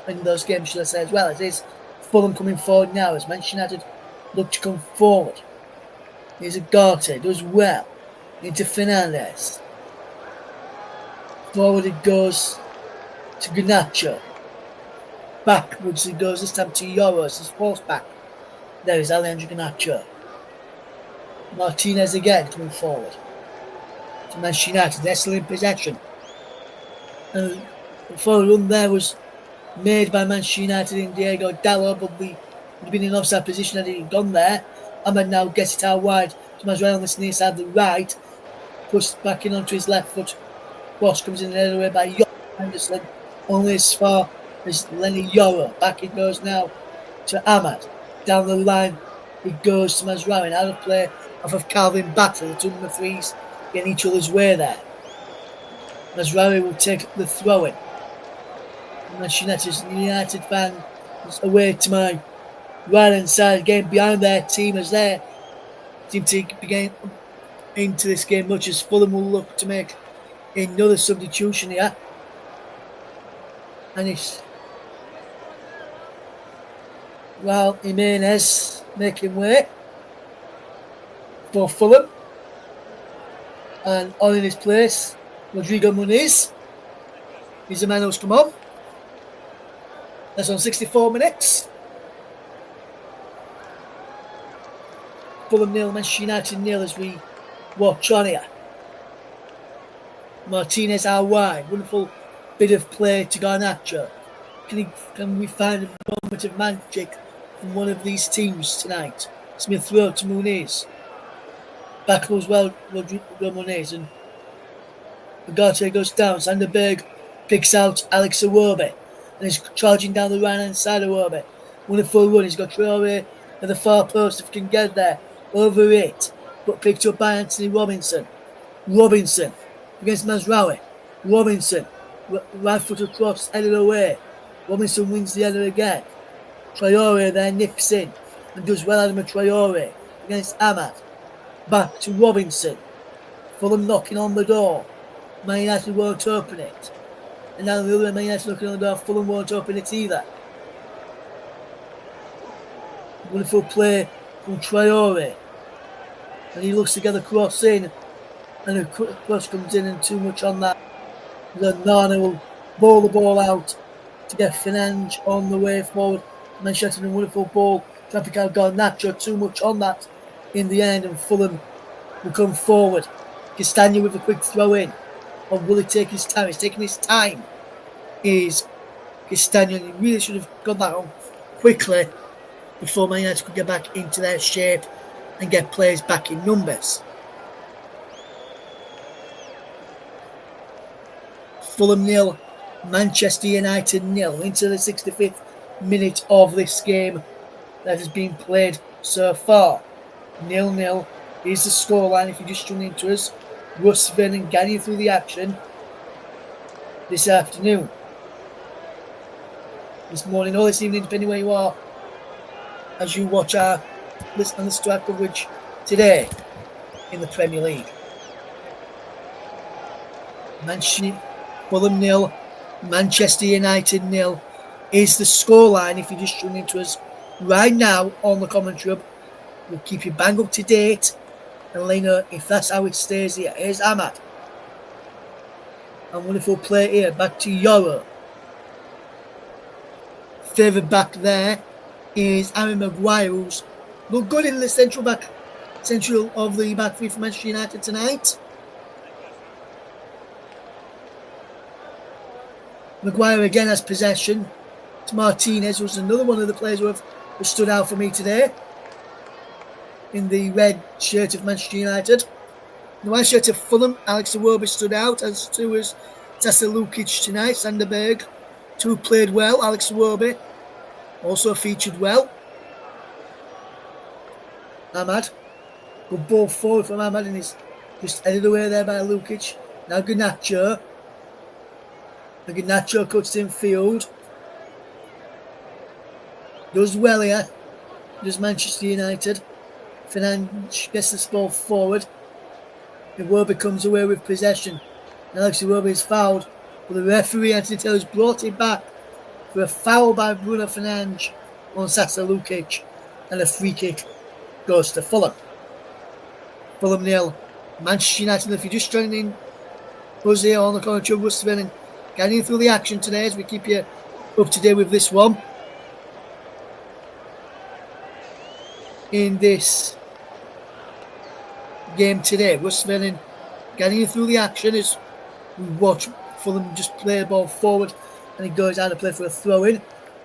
In those games, should I say, as well. It is Fulham coming forward now as Manchester United look to come forward. Here's Ugarte, does well into Fernandes. Forward it goes to Garnacho. Backwards it goes this time to Euros, his false back. There is Alejandro Garnacho. Martinez again coming forward to Manchester United. They're still in possession. And the forward run there was made by Manchester United in Diego Dalot, but would have been in offside position had he gone there. Ahmed now gets it out wide to Masraoui on this near side, the right. Pushed back in onto his left foot. Boss comes in the other way by Henderson. Only as far as Lenny Yoro. Back it goes now to Ahmad. Down the line it goes to Masraoui. Out of play off of Calvin Battle. The two number threes getting each other's way there. Masraoui will take the throw in. Manchester United fan is away to my right hand side, getting behind their team as their team to begin into this game, much as Fulham will look to make another substitution here. And it's Jimenez making way for Fulham. And on in his place, Rodrigo Muniz. He's the man who's come on. That's on 64 minutes. Fulham 0, Manchester United 0 as we watch on here. Martinez out wide. Wonderful bit of play to Garnacho. Can we find a moment of magic from one of these teams tonight? Smith throw to Muniz. Back as well, Rodrigo Muniz. And Ugarte goes down. Sanderberg picks out Alex Iwobi. And he's charging down the right-hand side of Iwobi. Wonderful run. He's got Traore at the far post if he can get there. Over it. But picked up by Anthony Robinson. Robinson against Mazraoui. Robinson. Right foot across, headed away. Robinson wins the header again. Traore there nips in and does well out of Traore against Ahmad. Back to Robinson. Fulham knocking on the door. Man United won't open it. And now the other Man United knocking on the door. Fulham won't open it either. Wonderful play from Traore. And he looks to get the cross in. And a cross comes in and too much on that. Then Nana will bowl the ball out to get Fernandes on the way forward. Manchester a wonderful ball. Traffic out Garnacho, too much on that in the end, and Fulham will come forward. Castagna with a quick throw in. Or will he take his time? He's taking his time. Is Castagna. He really should have got that on quickly before Man United could get back into their shape and get players back in numbers. Fulham 0, Manchester United 0 into the 65th minute of this game that has been played so far. 0-0 is the scoreline if you just tune into us. Russ Vernon guiding through the action this afternoon. This morning or this evening, depending where you are, as you watch our listen to our coverage today in the Premier League. Fulham 0, Manchester United 0 is the scoreline if you just tune into us right now on the commentary hub. We'll keep you bang up to date and let you know if that's how it stays here. Here's Ahmad. And wonderful play here, back to Yoro. Further back there is Harry Maguire, who's looked good in the central of the back three for Manchester United tonight. Maguire again has possession. To Martinez, who's another one of the players who have stood out for me today in the red shirt of Manchester United. The white shirt of Fulham, Alex Iwobi stood out, as too was Sasa Lukic tonight. Sanderberg, two played well. Alex Iwobi also featured well. Ahmad, good ball forward from Ahmad, and he's just headed away there by Lukic. Now Garnacho. Garnacho cuts in field. Does well here. Does Manchester United. Fernandes gets this ball forward. Iwobi comes away with possession. Alex Iwobi is fouled. But the referee, Anthony Taylor, has brought it back for a foul by Bruno Fernandes on Sasa Lukic. And a free kick goes to Fulham. Fulham 0. Manchester United, if you're just joining in, us here on the commentary of Russ Vernon, getting through the action today as we keep you up to date with this one. In this game today, Russ Vernon getting through the action as we watch Fulham just play the ball forward and he goes out to play for a throw-in.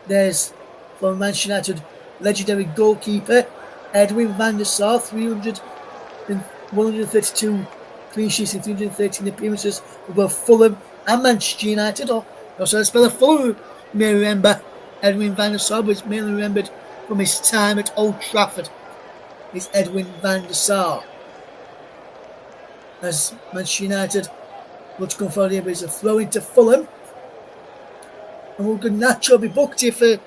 There's from Manchester United legendary goalkeeper Edwin van der Sar, 132 clean sheets in 313 appearances for both Fulham and Manchester United. Also, a spell of Fulham you may remember Edwin van der Sar, but is mainly remembered from his time at Old Trafford. It's Edwin van der Sar. As Manchester United look to come forward here, but it's a throw into Fulham. And will Garnacho be booked here for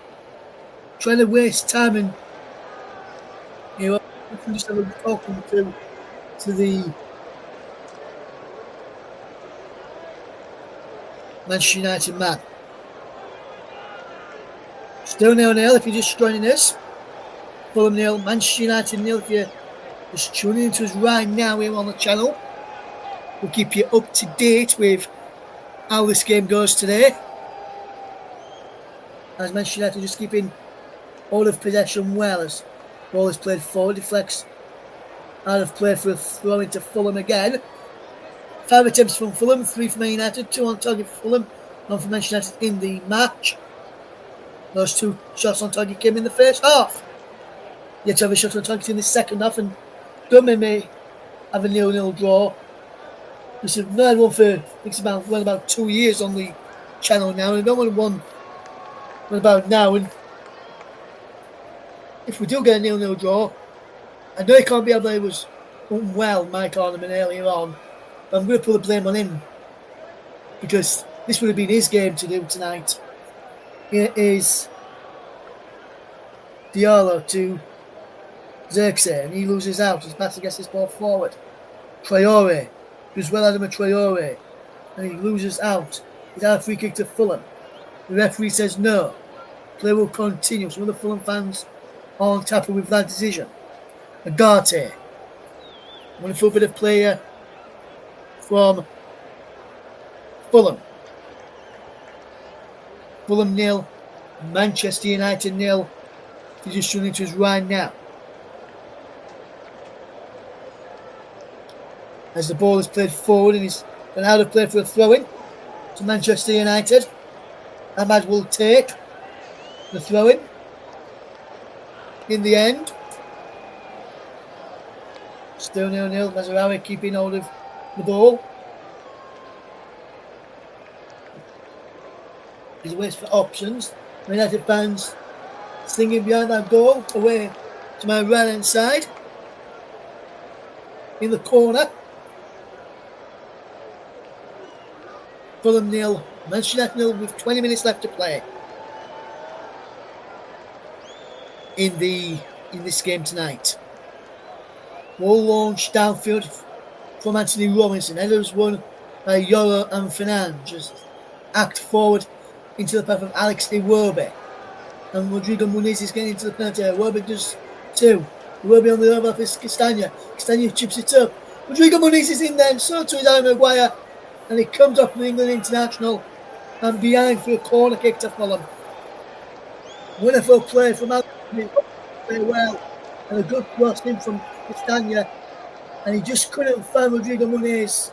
trying to waste time and just have a talking to the Manchester United man. Still 0-0 if you're just joining us. Fulham 0, Manchester United 0 if you're just tuning into us right now here on the channel. We'll keep you up to date with how this game goes today. As Manchester United just keeping all of possession well as the ball is played forward, deflects out of play for a throw into Fulham again. 5 attempts from Fulham, 3 from Man United, 2 on target for Fulham, 1 for Manchester United in the match. Those 2 shots on target came in the first half. Yet to have a shot on target in the second half, and don't make me have a 0-0 draw. This is another one for about 2 years on the channel now, and I don't want one about now. And if we do get a 0-0 draw, I know it can't be he was unwell, Mike Ornament, earlier on, but I'm going to put the blame on him because this would have been his game to do tonight. It is Diallo to Xerxes, and he loses out. His pass gets his ball forward. Traore does well out of Traore, and he loses out. He's had a free kick to Fulham. The referee says no. Play will continue. Some of the Fulham fans aren't happy with that decision. Agate, wonderful bit of player from Fulham. Fulham 0, Manchester United 0. He's just running to his right now. As the ball is played forward and he's been out of play for a throw-in to Manchester United. Ahmad will take the throw-in. In the end, still 0-0. Mazraoui keeping hold of the ball. He waits for options. United fans singing behind that goal, away to my right hand side. In the corner. Fulham 0, Manchester United 0 with 20 minutes left to play in this game tonight. Ball launched downfield from Anthony Robinson. Headers won by Yoro and Fernandes. Just act forward into the path of Alex Iwobi. And Rodrigo Muniz is getting into the penalty area. Iwobi does 2. Iwobi on the overlap is Castagna. Castagna chips it up. Rodrigo Muniz is in there, and so too is Harry Maguire. And he comes up from England international and behind for a corner kick to Fulham. Wonderful play from Anthony. Very well. And a good cross in from Castagna. And he just couldn't find Rodrigo Muniz.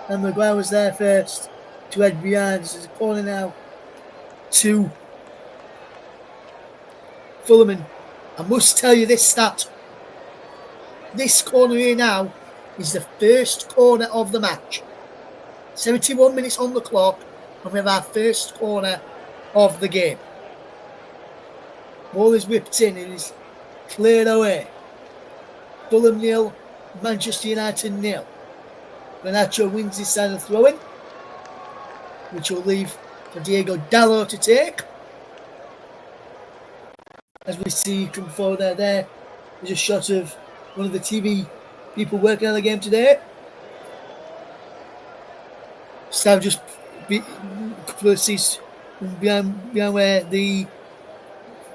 And Maguire was there first to head behind. This is a corner now to Fulham. And I must tell you this stat. This corner here now is the first corner of the match. 71 minutes on the clock, and we have our first corner of the game. Ball is whipped in and is cleared away. Fulham 0, Manchester United 0. Garnacho wins his side of throw-in, which will leave for Diego Dallo to take. As we see come forward there's a shot of one of the TV people working on the game today. Stav just a couple of seats behind where the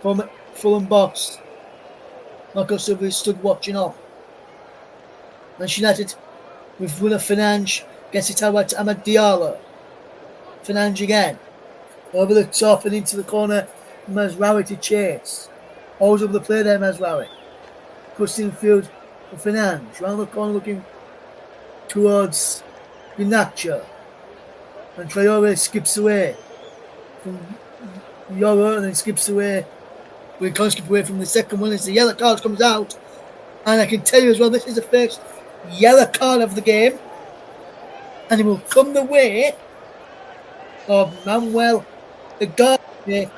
Fulham boss Marco Silva stood watching on. Manchester United with winner Fernandes gets it out to Amad Diallo. Fernandes again. Over the top and into the corner. Mazraoui to chase. Holds up the play there, Mazraoui. Cuts in field for Fernandes. Round the corner looking towards Garnacho. And Traore skips away from Yoro and then skips away. We can't skip away from the second one as the yellow card comes out. And I can tell you as well, this is the first yellow card of the game. And it will come the way of Manuel Ugarte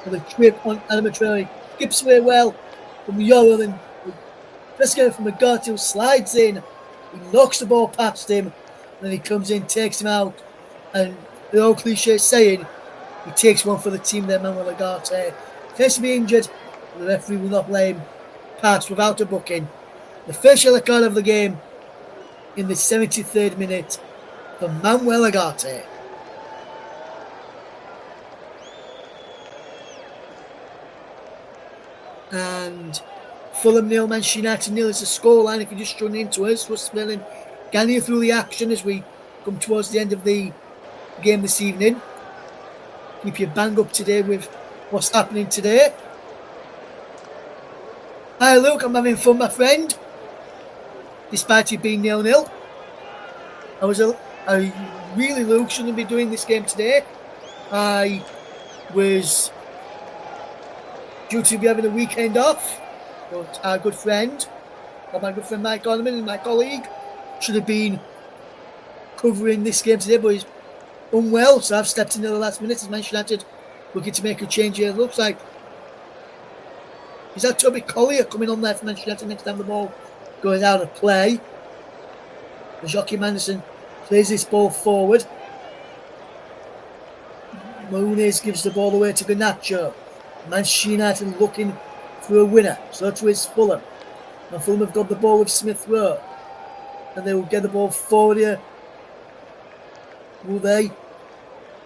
for the trip on Animatronic. Skips away well from Yoro and let's get it from Ugarte who slides in. He knocks the ball past him. And then he comes in, takes him out. And the old cliche saying, he takes one for the team there, Manuel Ugarte. Appears to be injured, but the referee will not let him pass without a booking. The first yellow card of the game in the 73rd minute for Manuel Ugarte. And Fulham 0, Manchester United 0 is the scoreline. If you're just running into us, we're smelling Gannia through the action as we come towards the end of the game this evening. Keep your bang up to date with what's happening today. Hi Luke, I'm having fun, my friend. Despite it being 0-0. I really, Luke, shouldn't be doing this game today. I was due to be having a weekend off, but our good friend, my good friend Mike Ornament and my colleague, should have been covering this game today, but he's unwell, so I've stepped in at the last minute as Manchester United looking to make a change here. It looks like Is that Toby Collier coming on there for Manchester United next time the ball goes out of play? Joachim Anderson plays this ball forward. Muniz gives the ball away to Garnacho. Manchester United looking for a winner. So too is Fulham. And Fulham have got the ball with Smith Rowe. And they will get the ball forward here. Will they?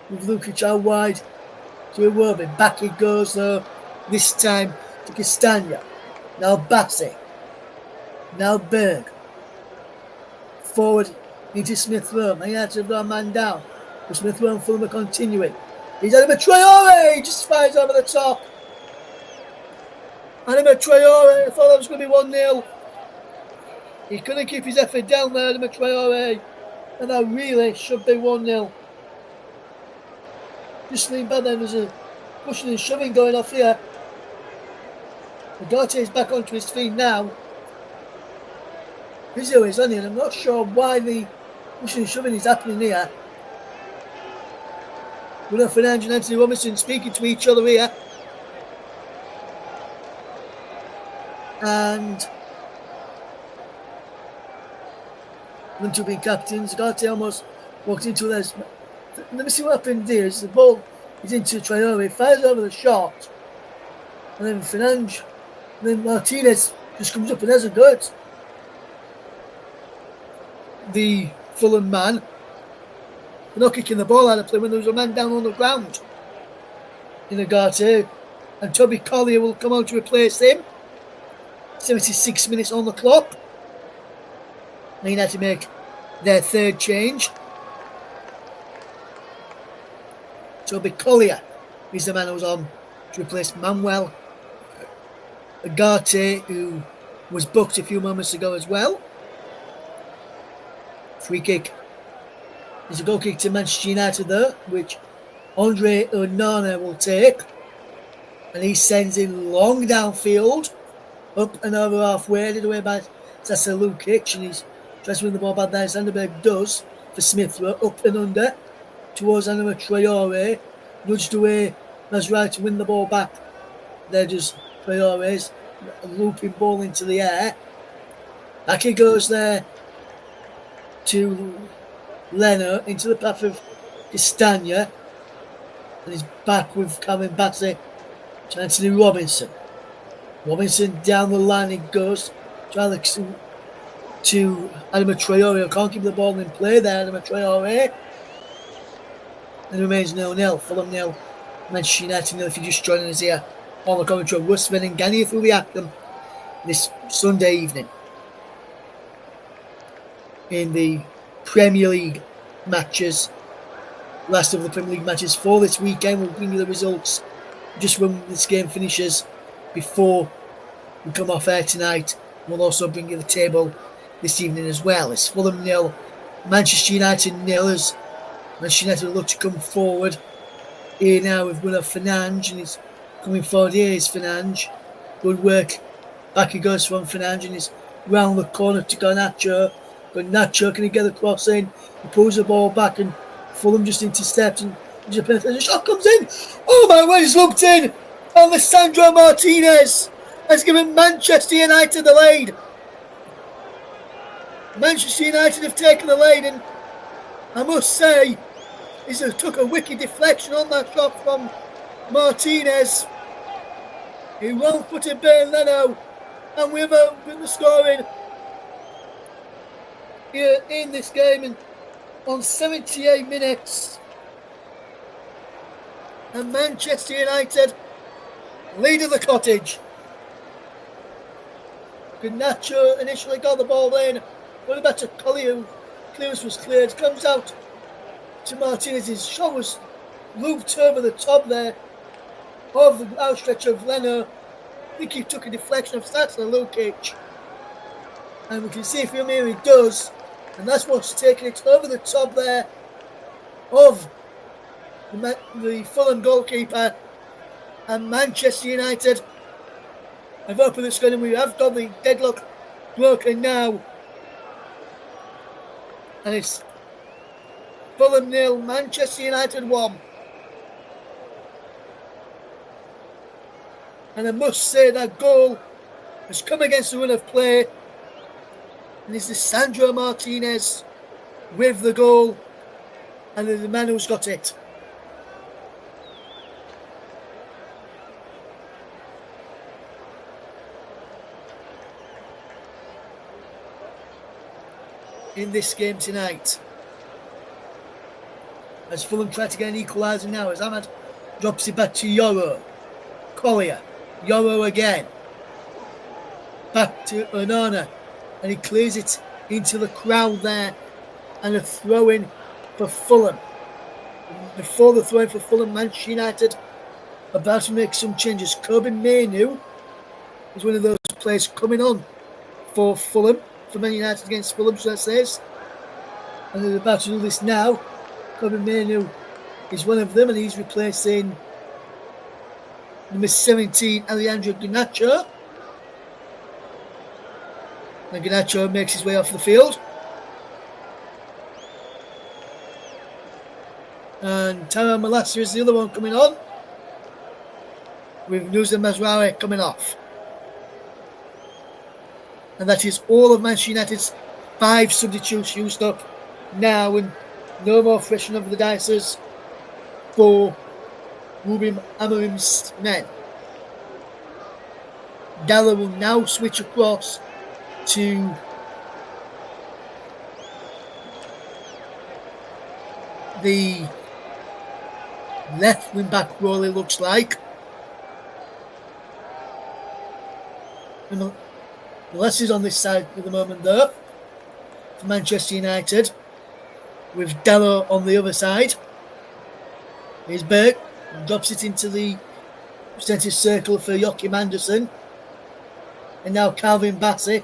With Lukic out wide to Iwobi. Back it goes though. This time to Castagna. Now Bassi. Now Berg. Forward into Smith Rowe. Man United have got a man down. But Smith Rowe and Fulham are continuing. He's Adama Traore. He just fires over the top. Adama Traore. I thought that was going to be 1-0. He couldn't keep his effort down there, Adama Traore. And that really should be 1-0. Just lean back then, there's a pushing and shoving going off here. Ugarte is back onto his feet now. Rizzo is on it. I'm not sure why the pushing and shoving is happening here. Bruno Fernandes and Anthony Robinson speaking to each other here. And went to be captains. Ugarte almost walked into this. Let me see what happened here. The ball is into Traore, fires over the shot, and then Fernandes, and then Martinez just comes up and has a go at the Fulham man. They're not kicking the ball out of play when there was a man down on the ground in Ugarte, and Toby Collier will come on to replace him. 76 minutes on the clock. They had to make their third change. Toby Collier is the man who was on to replace Manuel Ugarte, who was booked a few moments ago as well. Free kick. There's a goal kick to Manchester United there, which Andre Onana will take. And he sends it long downfield, up and over halfway, headed away by Sasa Lukic, and he's tries to win the ball back there. Sanderberg does for Smith, up and under towards Adama Traore, nudged away. That's right to win the ball back. There just Traore's looping ball into the air. Back he goes there to Leno into the path of Castagna, and he's back with Calvin Bassey to Anthony Robinson. Robinson down the line he goes to Alex to Adama Traore. Can't keep the ball in play there. Adama Traore. And it remains 0-0. Fulham 0. Manchester United 0. If you're just joining us here on the commentary, Russ Venn and Gania through the Acton this Sunday evening in the Premier League matches. Last of the Premier League matches for this weekend. We'll bring you the results just when this game finishes before we come off air tonight. We'll also bring you the table this evening as well. It's Fulham 0, Manchester United 0 as Manchester United will look to come forward here now with Bruno Fernandes, and he's coming forward. Here is Fernandes. Good work. Back he goes from Fernandes, and he's round the corner to Garnacho. Garnacho, can he get the cross in? He pulls the ball back, and Fulham just intercepts, and the shot comes in. Oh my word, he's looked in. Alessandro Martinez has given Manchester United the lead. Manchester United have taken the lead, and I must say, he took a wicked deflection on that shot from Martinez. He won't put it bare Leno, and we've been scoring here in this game and on 78 minutes. And Manchester United lead of the cottage. Garnacho initially got the ball in, but back to Collier. Clearance was cleared. Comes out to Martinez. His shot was looped over the top there of the outstretch of Leno. I think he took a deflection of Sasa Lukic. And we can see from here he does. And that's what's taken it over the top there of the Fulham goalkeeper. And Manchester United have opened the score, and we have got the deadlock broken now. And it's Fulham 0, Manchester United 1. And I must say that goal has come against the run of play. And it's Sandro Martinez with the goal. And the man who's got it. In this game tonight. As Fulham try to get an equaliser now, as Ahmad drops it back to Yoro. Collier. Yoro again. Back to Onana. And he clears it into the crowd there. And a throw-in for Fulham. Before the throw-in for Fulham, Manchester United about to make some changes. Craven Cottage is one of those players coming on for Fulham. For Man United against Fulham, so that says. And they're about to do this now. Craven Cottage is one of them, and he's replacing number 17, Alejandro Garnacho. And Garnacho makes his way off the field. And Tara Malassa is the other one coming on. With Nusa Mazraoui coming off. And that is all of Manchester United's 5 substitutes used up now, and no more freshening of the dices for Ruben Amorim's men. Dalla will now switch across to the left wing back role, it looks like. Unless he's on this side at the moment though, for Manchester United, with Dallo on the other side. Here's Berg, drops it into the centre circle for Joachim Andersen. And now Calvin Bassey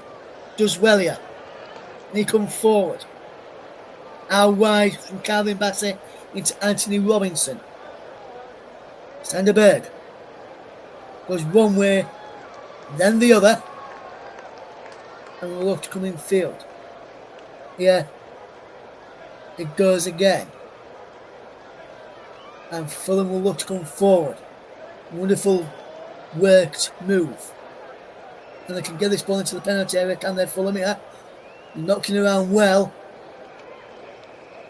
does well here. And he comes forward. Out wide from Calvin Bassey into Anthony Robinson. Sander Berg goes one way, then the other. And we'll look to come in field. Yeah. It goes again. And Fulham will look to come forward. Wonderful worked move. And they can get this ball into the penalty area, can they, Fulham here? Knocking around well.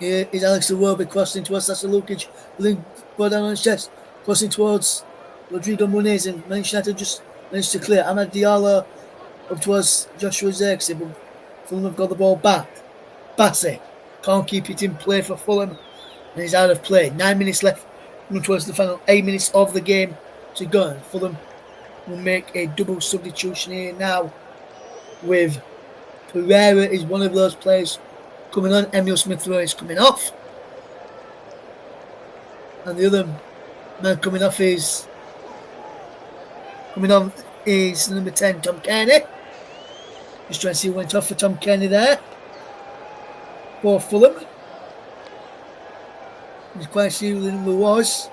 Here is Alex Iwobi crossing towards Sasa Lukic. Pulling ball down on his chest. Crossing towards Rodrigo Muniz. And Manchester United just managed to clear. Amad Diallo up towards Joshua Zirkzee, but Fulham have got the ball back. Bassey can't keep it in play for Fulham, and he's out of play. 9 minutes left, coming towards the final 8 minutes of the game to go. And Fulham will make a double substitution here now, with Pereira is one of those players coming on. Emil Smith-Rowe is coming off, and the other man coming on is number 10, Tom Kearney. Just trying to see who went off for Tom Kearney there for Fulham. There's quite a few who the number was.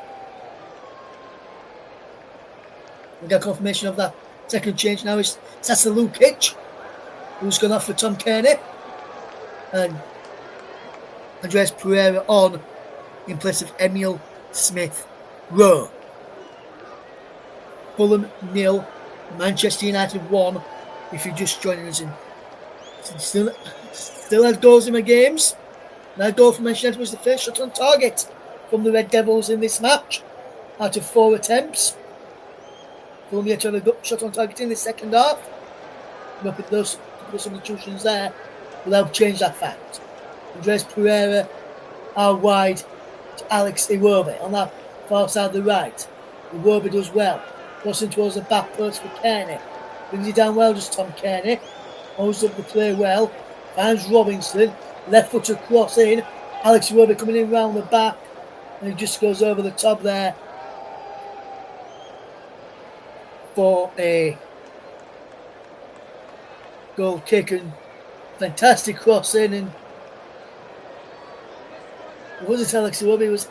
We got confirmation of that second change now. Is Sasa Lukic, who's gone off for Tom Kearney, and Andreas Pereira on in place of Emil Smith-Rowe. Fulham 0, Manchester United 1. If you're just joining us in, still had goals in the games. That goal from Manchester United was the first shot on target from the Red Devils in this match, out of 4 attempts. Fulham yet to have a shot on target in the second half. Look at those substitutions there, but they'll change that fact. Andres Pereira out wide to Alex Iwobi on that far side of the right. Iwobi does well, crossing towards the back post for Kearney. Brings it down well, just Tom Kearney. Holds up the play well. Finds Robinson. Left footer cross in. Alex Iwobi coming in round the back. And he just goes over the top there for a goal kick. And fantastic cross in. And it wasn't Alex Iwobi, it was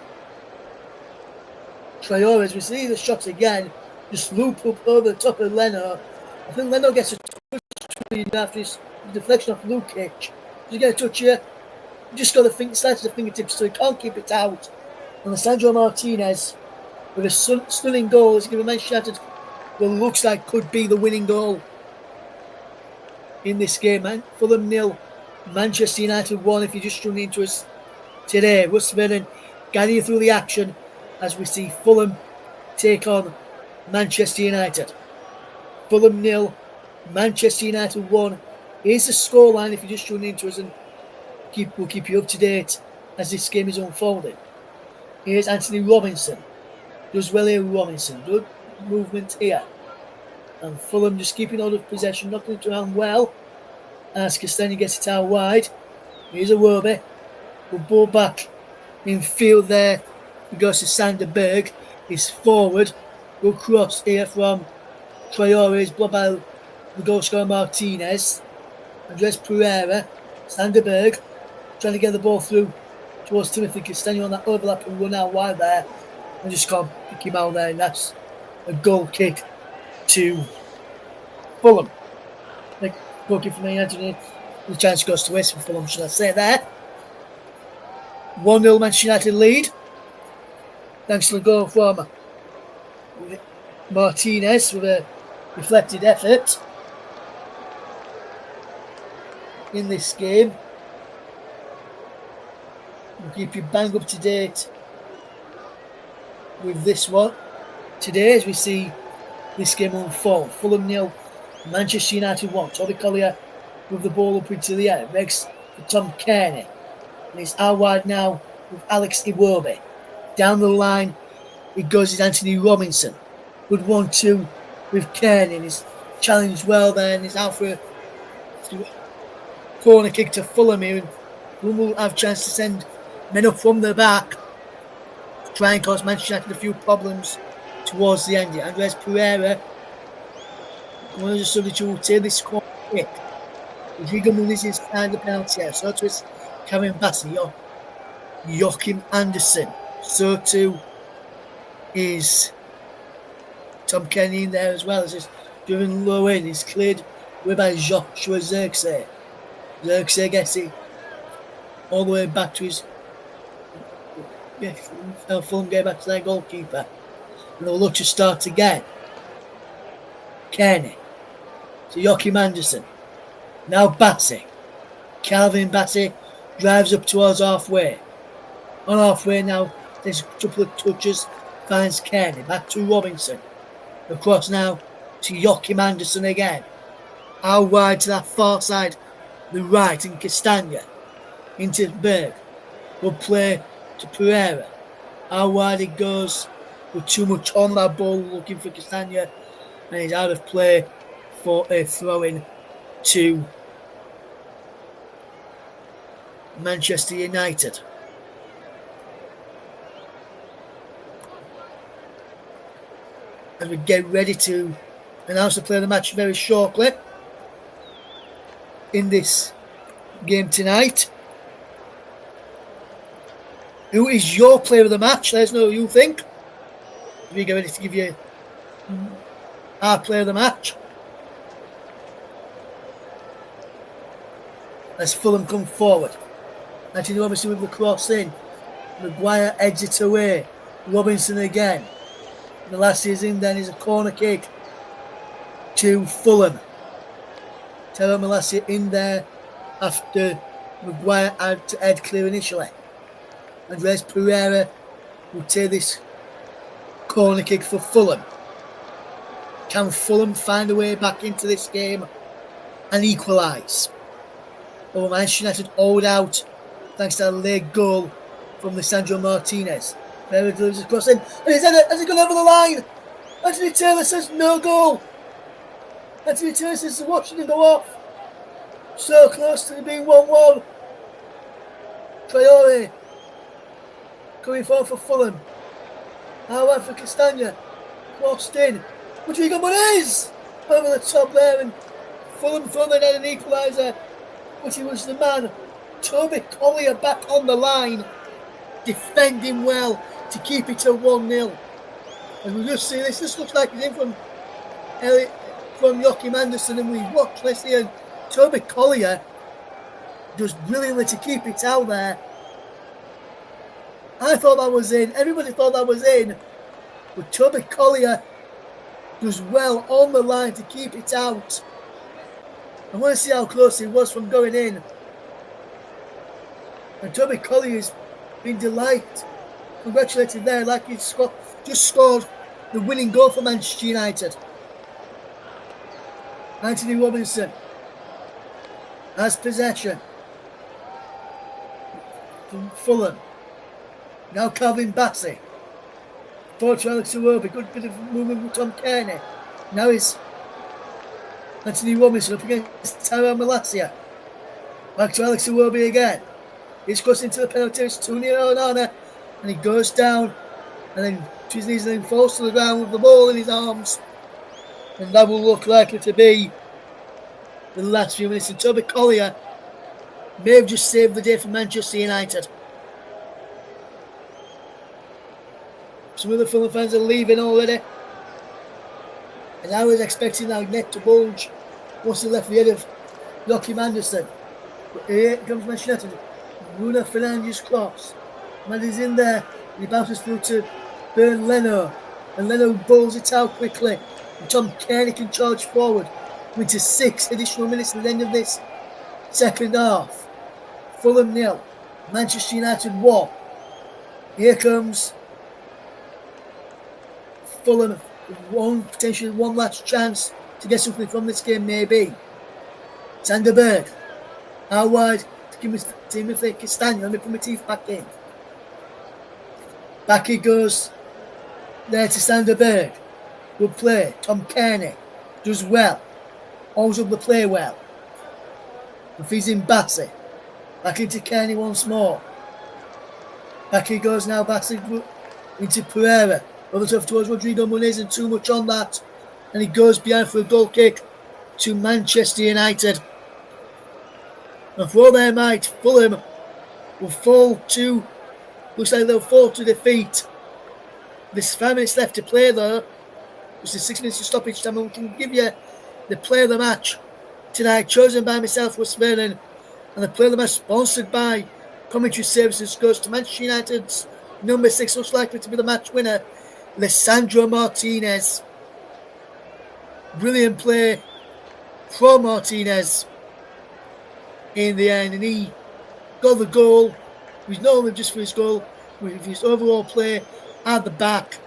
Traore. As we see the shot again, just loop up over the top of Leno. I think Leno gets a touch after his deflection off Lukic. You get a touch here, you just got to slice the fingertips so he can't keep it out. And Sandro Martinez, with a stunning goal, has given Manchester United what looks like could be the winning goal in this game. Man. Fulham 0, Manchester United 1. If you're just tuning into us today, Russ Vernon guiding you through the action as we see Fulham take on Manchester United. Fulham 0, Manchester United 1. Here's the scoreline if you're just tuning into us, and we'll keep you up to date as this game is unfolding. Here's Anthony Robinson. Does well here, Robinson. Good movement here. And Fulham just keeping hold of possession, knocking it around well. As Castagna gets it out wide. Here's a Werby. We'll ball back in field there. He goes to Sander Berg. He's forward. Good cross here from Traore. Is blocked by the goal scorer Martinez. Andres Pereira. Sander Berg trying to get the ball through towards Timothy Castagna on that overlap and run out wide there. And just can't pick him out there. And that's a goal kick to Fulham. Goal kick from United. The chance goes to waste for Fulham, should I say there. 1-0 Manchester United lead. Thanks to the goal from Martinez with a reflected effort in this game. We'll keep you bang up to date with this one today as we see this game unfold. Fulham 0, Manchester United 1. Toby Collier with the ball up into the air. Regs for Tom Kearney. And it's out wide now with Alex Iwobi. Down the line, it goes with Anthony Robinson. Good 1-2 with Kearney. And he's challenged well there and he's out for a corner kick to Fulham here. And Fulham will have a chance to send men up from the back to try and cause Manchester United a few problems towards the end. Andres Pereira, one of the subjects who will take this corner kick. Rodrigo Muniz is behind the penalty area. So to his Karen Bassey, Joachim Anderson. So too is Tom Kenny in there as well. As he's driven low in. He's cleared away by Joshua Zirkzee. Zirkzee gets it all the way back to his Fulham get back to their goalkeeper. And they'll look to start again. Kenny. To Joachim Anderson. Now Bassey. Calvin Bassey drives up towards halfway. On halfway now, there's a couple of touches. Finds Kenny. Back to Robinson. Across now to Joachim Anderson again. Out wide to that far side. The right in Castagna. Into Berg. Good play to Pereira. Out wide it goes. With too much on that ball. Looking for Castagna. And he's out of play for a throw-in to Manchester United. As we get ready to announce the play of the match very shortly in this game tonight. Who is your player of the match? Let us know who you think. We get ready to give you our player of the match. As Fulham come forward. Anthony Robinson with the cross in. Maguire exits away. Robinson again. The last is in then is a corner kick to Fulham. Tero Malacia in there after Maguire had to head clear initially. Andres Pereira will take this corner kick for Fulham. Can Fulham find a way back into this game and equalise? Or Manchester United hold out thanks to a late goal from Lisandro Martinez. Pereira delivers a cross in, and has he gone over the line? Anthony Taylor says no goal. Anthony Taylor says the watch didn't go off. So close to being 1-1. Traore coming forward for Fulham. Now for Castagna. Crossed in. Rodrigo Muniz over the top there, and Fulham thought they had an equaliser, but he was the man. Toby Collier back on the line, defending well to keep it at 1-0. And we just see this. This looks like it's in from Joachim Anderson, and we watch this here. And Toby Collier does brilliantly to keep it out there. I thought that was in. Everybody thought that was in. But Toby Collier does well on the line to keep it out. I want to see how close he was from going in. And Toby Collier's been delighted, congratulated there, like he just scored the winning goal for Manchester United. Anthony Robinson has possession from Fulham. Now Calvin Bassey. Forward to Alex Iwobi. Good bit of movement with Tom Kearney. Now is Anthony Robinson up against Tyrone Malacia. Back to Alex Iwobi again. He's crossing into the penalty. It's 2-0 on honour. And he goes down. And then to his knees and then falls to the ground with the ball in his arms. And that will look likely to be the last few minutes. And Toby Collier may have just saved the day for Manchester United. Some of the Fulham fans are leaving already. And I was expecting our net to bulge once he left the head of Joachim Andersen. But here comes Manchester United. Bruno Fernandes cross. Man is in there. And he bounces through to Bernd Leno. And Leno bowls it out quickly. And Tom Kearney can charge forward. Into 6 additional minutes at the end of this second half. Fulham 0. Manchester United 1. Here comes Fulham, potentially one last chance to get something from this game, maybe. Sander Berg, out wide to Timothy Castagna. Let me put my teeth back in. Back he goes there to Sander Berg. Good play. Tom Kearney does well. Holds up the play well. And feeds in Bassey. Back into Kearney once more. Back he goes now, Bassey into Pereira. Over top towards Rodrigo Muniz, and too much on that. And he goes behind for a goal kick to Manchester United. And for all their might, Fulham will looks like they'll fall to defeat. There's 5 minutes left to play though. There's 6 minutes to stoppage time, and we can give you the play of the match tonight, chosen by myself, West Vernon. And the play of the match sponsored by Commentary Services goes to Manchester United's number 6, most likely to be the match winner, Lisandro Martinez. Brilliant play from Martinez in the end, and he got the goal. He's not only just for his goal, with his overall play at the back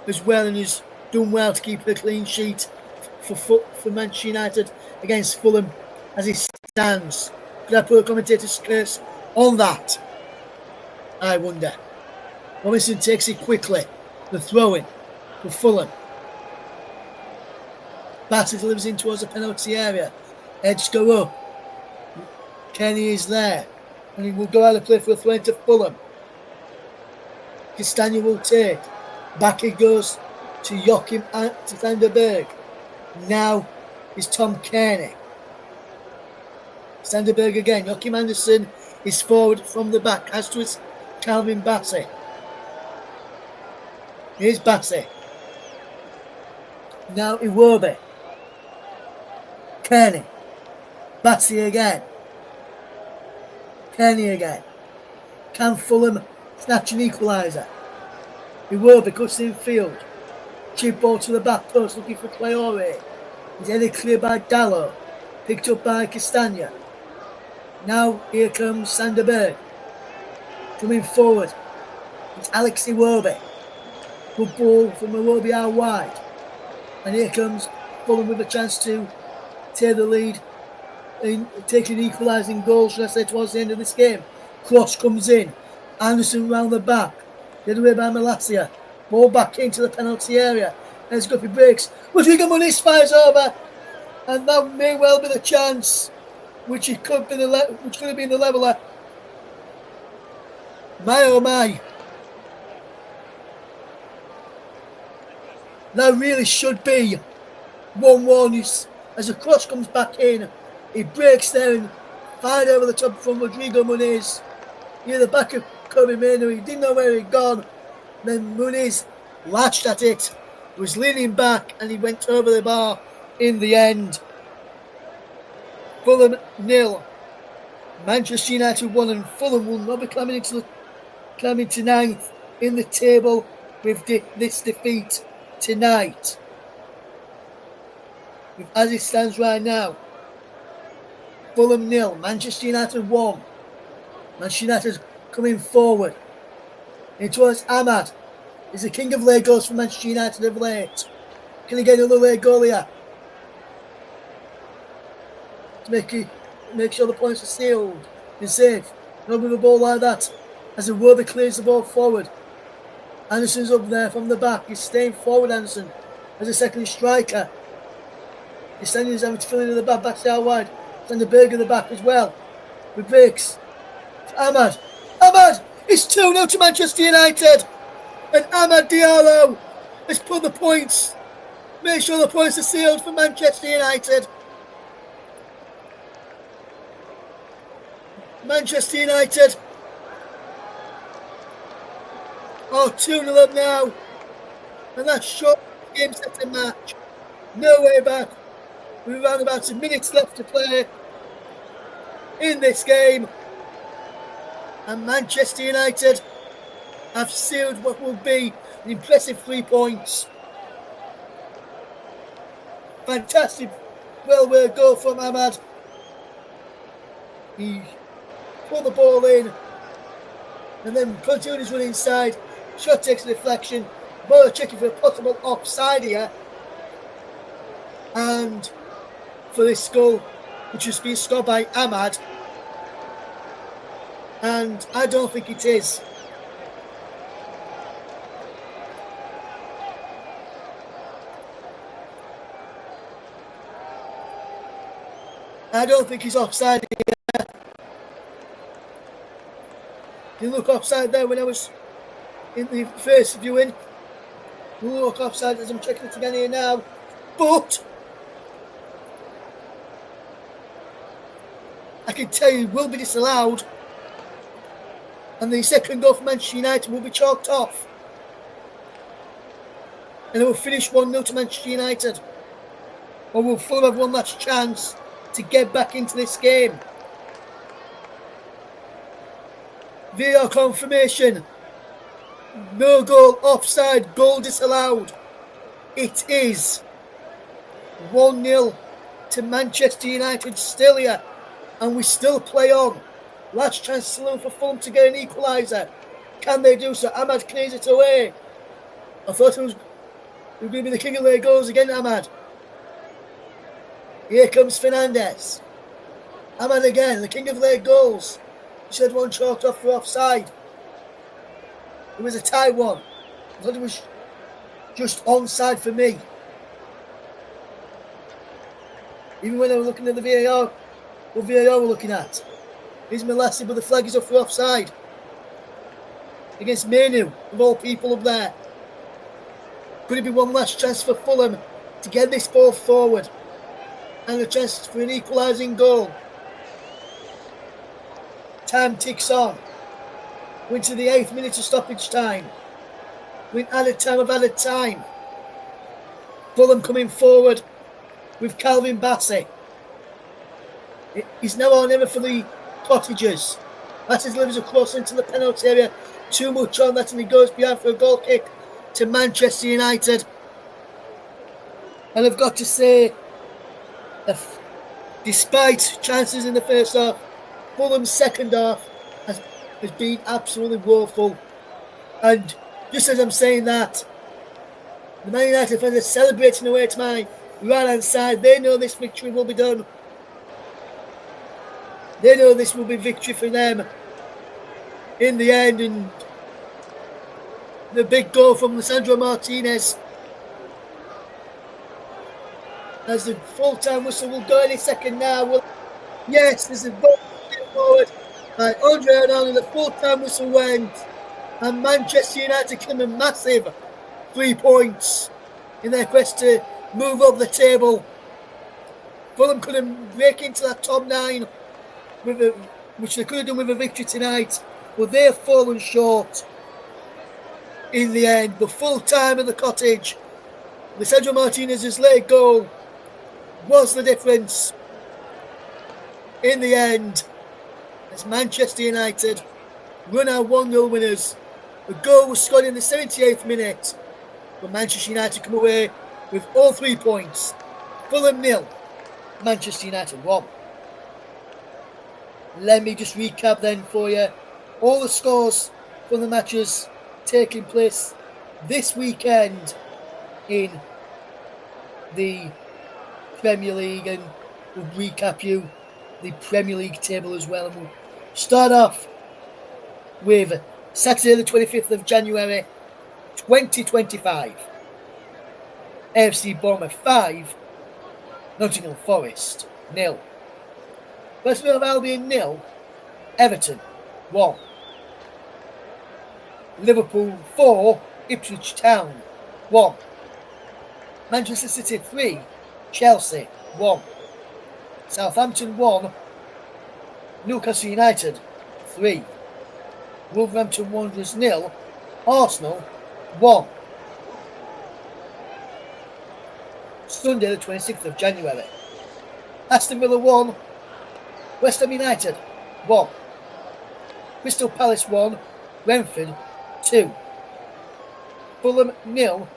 as well, and he's done well to keep a clean sheet for Manchester United against Fulham as he stands. Could I put a commentator's curse on that? I wonder. Robinson takes it quickly. The throw-in for Fulham. Bassey delivers in towards the penalty area. Edge go up. Kenny is there. And he will go out of play for a throw into Fulham. Castagna will take. Back he goes to Joachim van der Berg. Now is Tom Kearney. Sanderberg again. Joachim Andersen is forward from the back. As to his Calvin Bassey. Here's Bassey. Now Iwobi. Kearney. Bassey again. Kearney again. Can Fulham snatch an equaliser? Iwobi cuts in field. Chip ball to the back post looking for Traore. He's headed clear by Dallo. Picked up by Castagna. Now here comes Sanderberg. Coming forward. It's Alex Iwobi. Good ball from Iwobi out wide. And here comes Fulham with a chance to take the lead in taking equalising goal, should I say, towards the end of this game. Cross comes in. Anderson round the back. The other way by Malacia. Ball back into the penalty area. There's Guppy breaks. Rodrigo Muniz fires over. And that may well be the chance which could have been the leveller. My oh my. That really should be 1-1 as the cross comes back in. He breaks there and fired over the top from Rodrigo Muniz. Near the back of Kobe Mano. He didn't know where he'd gone. Then Muniz latched at it, was leaning back, and he went over the bar in the end. Fulham 0. Manchester United 1, and Fulham will not be climbing to 9th in the table with this defeat tonight. As it stands right now, Fulham 0, Manchester United 1. Manchester United coming forward. And towards Ahmad. He's the king of late goals for Manchester United of late. Can he get another late goal here? To make sure the points are sealed and safe. Not with a ball like that. As the Werber clears the ball forward. Anderson's up there from the back. He's staying forward, Anderson, as a second striker. He's standing his having to fill in the back out wide. Sander Berg in the back as well. With breaks. Ahmad! It's 2-0 to Manchester United! And Amad Diallo has put the points. Make sure the points are sealed for Manchester United. Manchester United. 2-0 up now. And that's short game set and match. No way back. We've around about 2 minutes left to play in this game. And Manchester United have sealed what will be an impressive 3 points. Fantastic, well-worked goal from Ahmad. He put the ball in and then continued his run inside. Shot takes a deflection. Ball checking for a possible offside here. And for this goal, which has been scored by Ahmad. And I don't think it is. I don't think he's offside here. Didn't look offside there when I was in the first viewing. Didn't look offside as I'm checking it again here now. But I can tell you, will be disallowed. And the second goal for Manchester United will be chalked off. And it will finish 1-0 to Manchester United. Or will Fulham have one last chance to get back into this game? VAR confirmation. No goal, offside, goal disallowed. It is 1-0 to Manchester United still here. And we still play on. Last chance saloon for Fulham to get an equaliser. Can they do so? Ahmad clears it away. I thought it was going to be the king of late goals again, Ahmad. Here comes Fernandez. Ahmad again, the king of late goals. He had one chalked off for offside. It was a tie one. I thought it was just onside for me. Even when I was looking at the VAR, what VAR we're looking at. Here's Malassi, but the flag is up for offside. Against Manu, of all people up there. Could it be one last chance for Fulham to get this ball forward? And a chance for an equalising goal. Time ticks on. We're into the 8th minute of stoppage time. We've added time. Fulham coming forward with Calvin Bassey. He's now or never for the Cottagers. Bassey delivers across into the penalty area. Too much on that, and he goes behind for a goal kick to Manchester United. And I've got to say, despite chances in the first half, Fulham's second half has been absolutely woeful. And just as I'm saying that, the Man United fans are celebrating away to my right-hand side. They know this victory will be done. They know this will be victory for them in the end. And the big goal from Lisandro Martinez, as the full-time whistle will go any second now. Yes, there's a ball forward by Andre Onana. The full-time whistle went, and Manchester United claim a massive 3 points in their quest to move up the table. Fulham couldn't break into that top 9, which they could have done with a victory tonight, but they've fallen short in the end. The full time of the Cottage, Lisandro Martinez's late goal was the difference in the end, as Manchester United run out 1-0 winners. The goal was scored in the 78th minute, but Manchester United come away with all 3 points Fulham 0, Manchester United 1. Let me just recap then for you all the scores from the matches taking place this weekend in the Premier League, and we'll recap you the Premier League table as well. And we'll start off with Saturday the 25th of January 2025. AFC Bournemouth 5, Nottingham Forest 0. West Brom Albion 0, Everton 1. Liverpool 4, Ipswich Town 1. Manchester City 3, Chelsea 1. Southampton 1, Newcastle United 3. Wolverhampton Wanderers 0, Arsenal 1. Sunday the 26th of January. Aston Villa 1, West Ham United 1. Crystal Palace 1, Brentford 2. Fulham 0,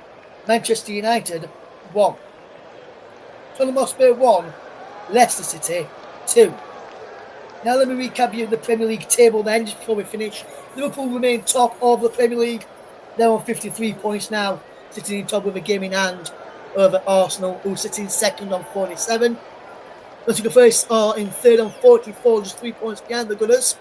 Manchester United 1. Tottenham Hotspur 1, Leicester City 2. Now let me recap you the Premier League table then, just before we finish. Liverpool remain top of the Premier League. They're on 53 points now, sitting in top with a game in hand over Arsenal, who sit in second on 47. Nottingham Forest are in third on 44, just 3 points behind the Gunners.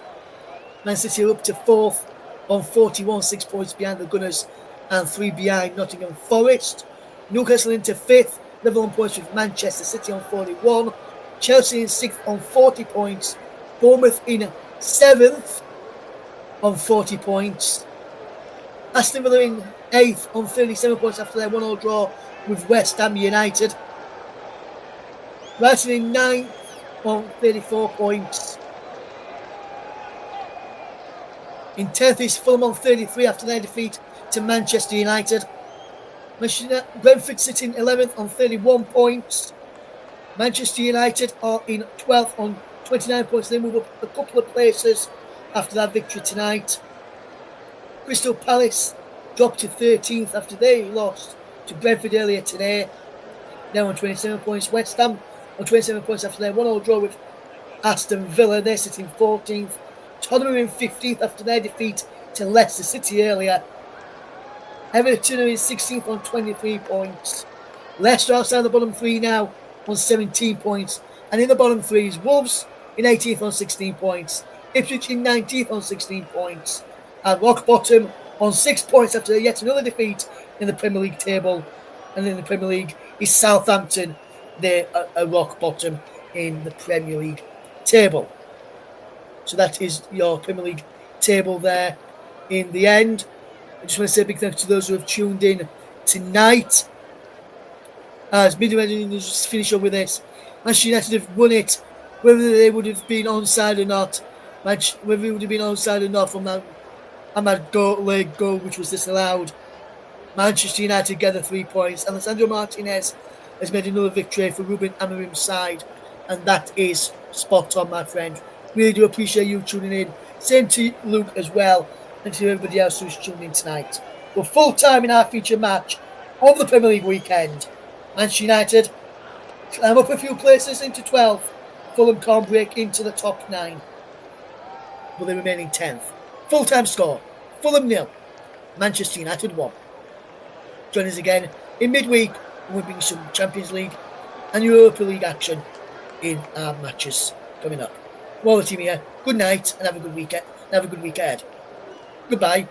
Man City are up to fourth on 41, 6 points behind the Gunners and 3 behind Nottingham Forest. Newcastle into fifth, level on points with Manchester City on 41. Chelsea in sixth on 40 points. Bournemouth in seventh on 40 points. Aston Villa in eighth on 37 points after their 1-1 draw with West Ham United. Brighton in ninth on 34 points. In 10th is Fulham on 33 after their defeat to Manchester United. Brentford sitting 11th on 31 points. Manchester United are in 12th on 29 points. They move up a couple of places after that victory tonight. Crystal Palace dropped to 13th after they lost to Brentford earlier today. Now on 27 points. West Ham on 27 points after their 1-1 draw with Aston Villa. They're sitting 14th. Tottenham in 15th after their defeat to Leicester City earlier. Everton are in 16th on 23 points. Leicester outside the bottom three now on 17 points. And in the bottom three is Wolves in 18th on 16 points. Ipswich in 19th on 16 points. And rock bottom on 6 points after yet another defeat in the Premier League table. And in the Premier League is Southampton. They're a rock bottom in the Premier League table. So that is your Premier League table there in the end. I just want to say a big thanks to those who have tuned in tonight. As midway, just finish up with this. Manchester United have won it, whether they would have been onside or not. Whether it would have been onside or not from that Ahmad late goal, which was disallowed. Manchester United gather 3 points. Alessandro Martinez has made another victory for Ruben Amorim's side. And that is spot on, my friend. Really do appreciate you tuning in. Same to Luke as well, and to everybody else who's tuned in tonight. We're full time in our feature match of the Premier League weekend. Manchester United climb up a few places into 12th. Fulham can't break into the top 9, but they remain in 10th. Full time score: Fulham 0, Manchester United 1. Join us again in midweek when we bring some Champions League and Europa League action in our matches coming up. Well, the team here, good night and have a good weekend. Have a good week ahead. Goodbye.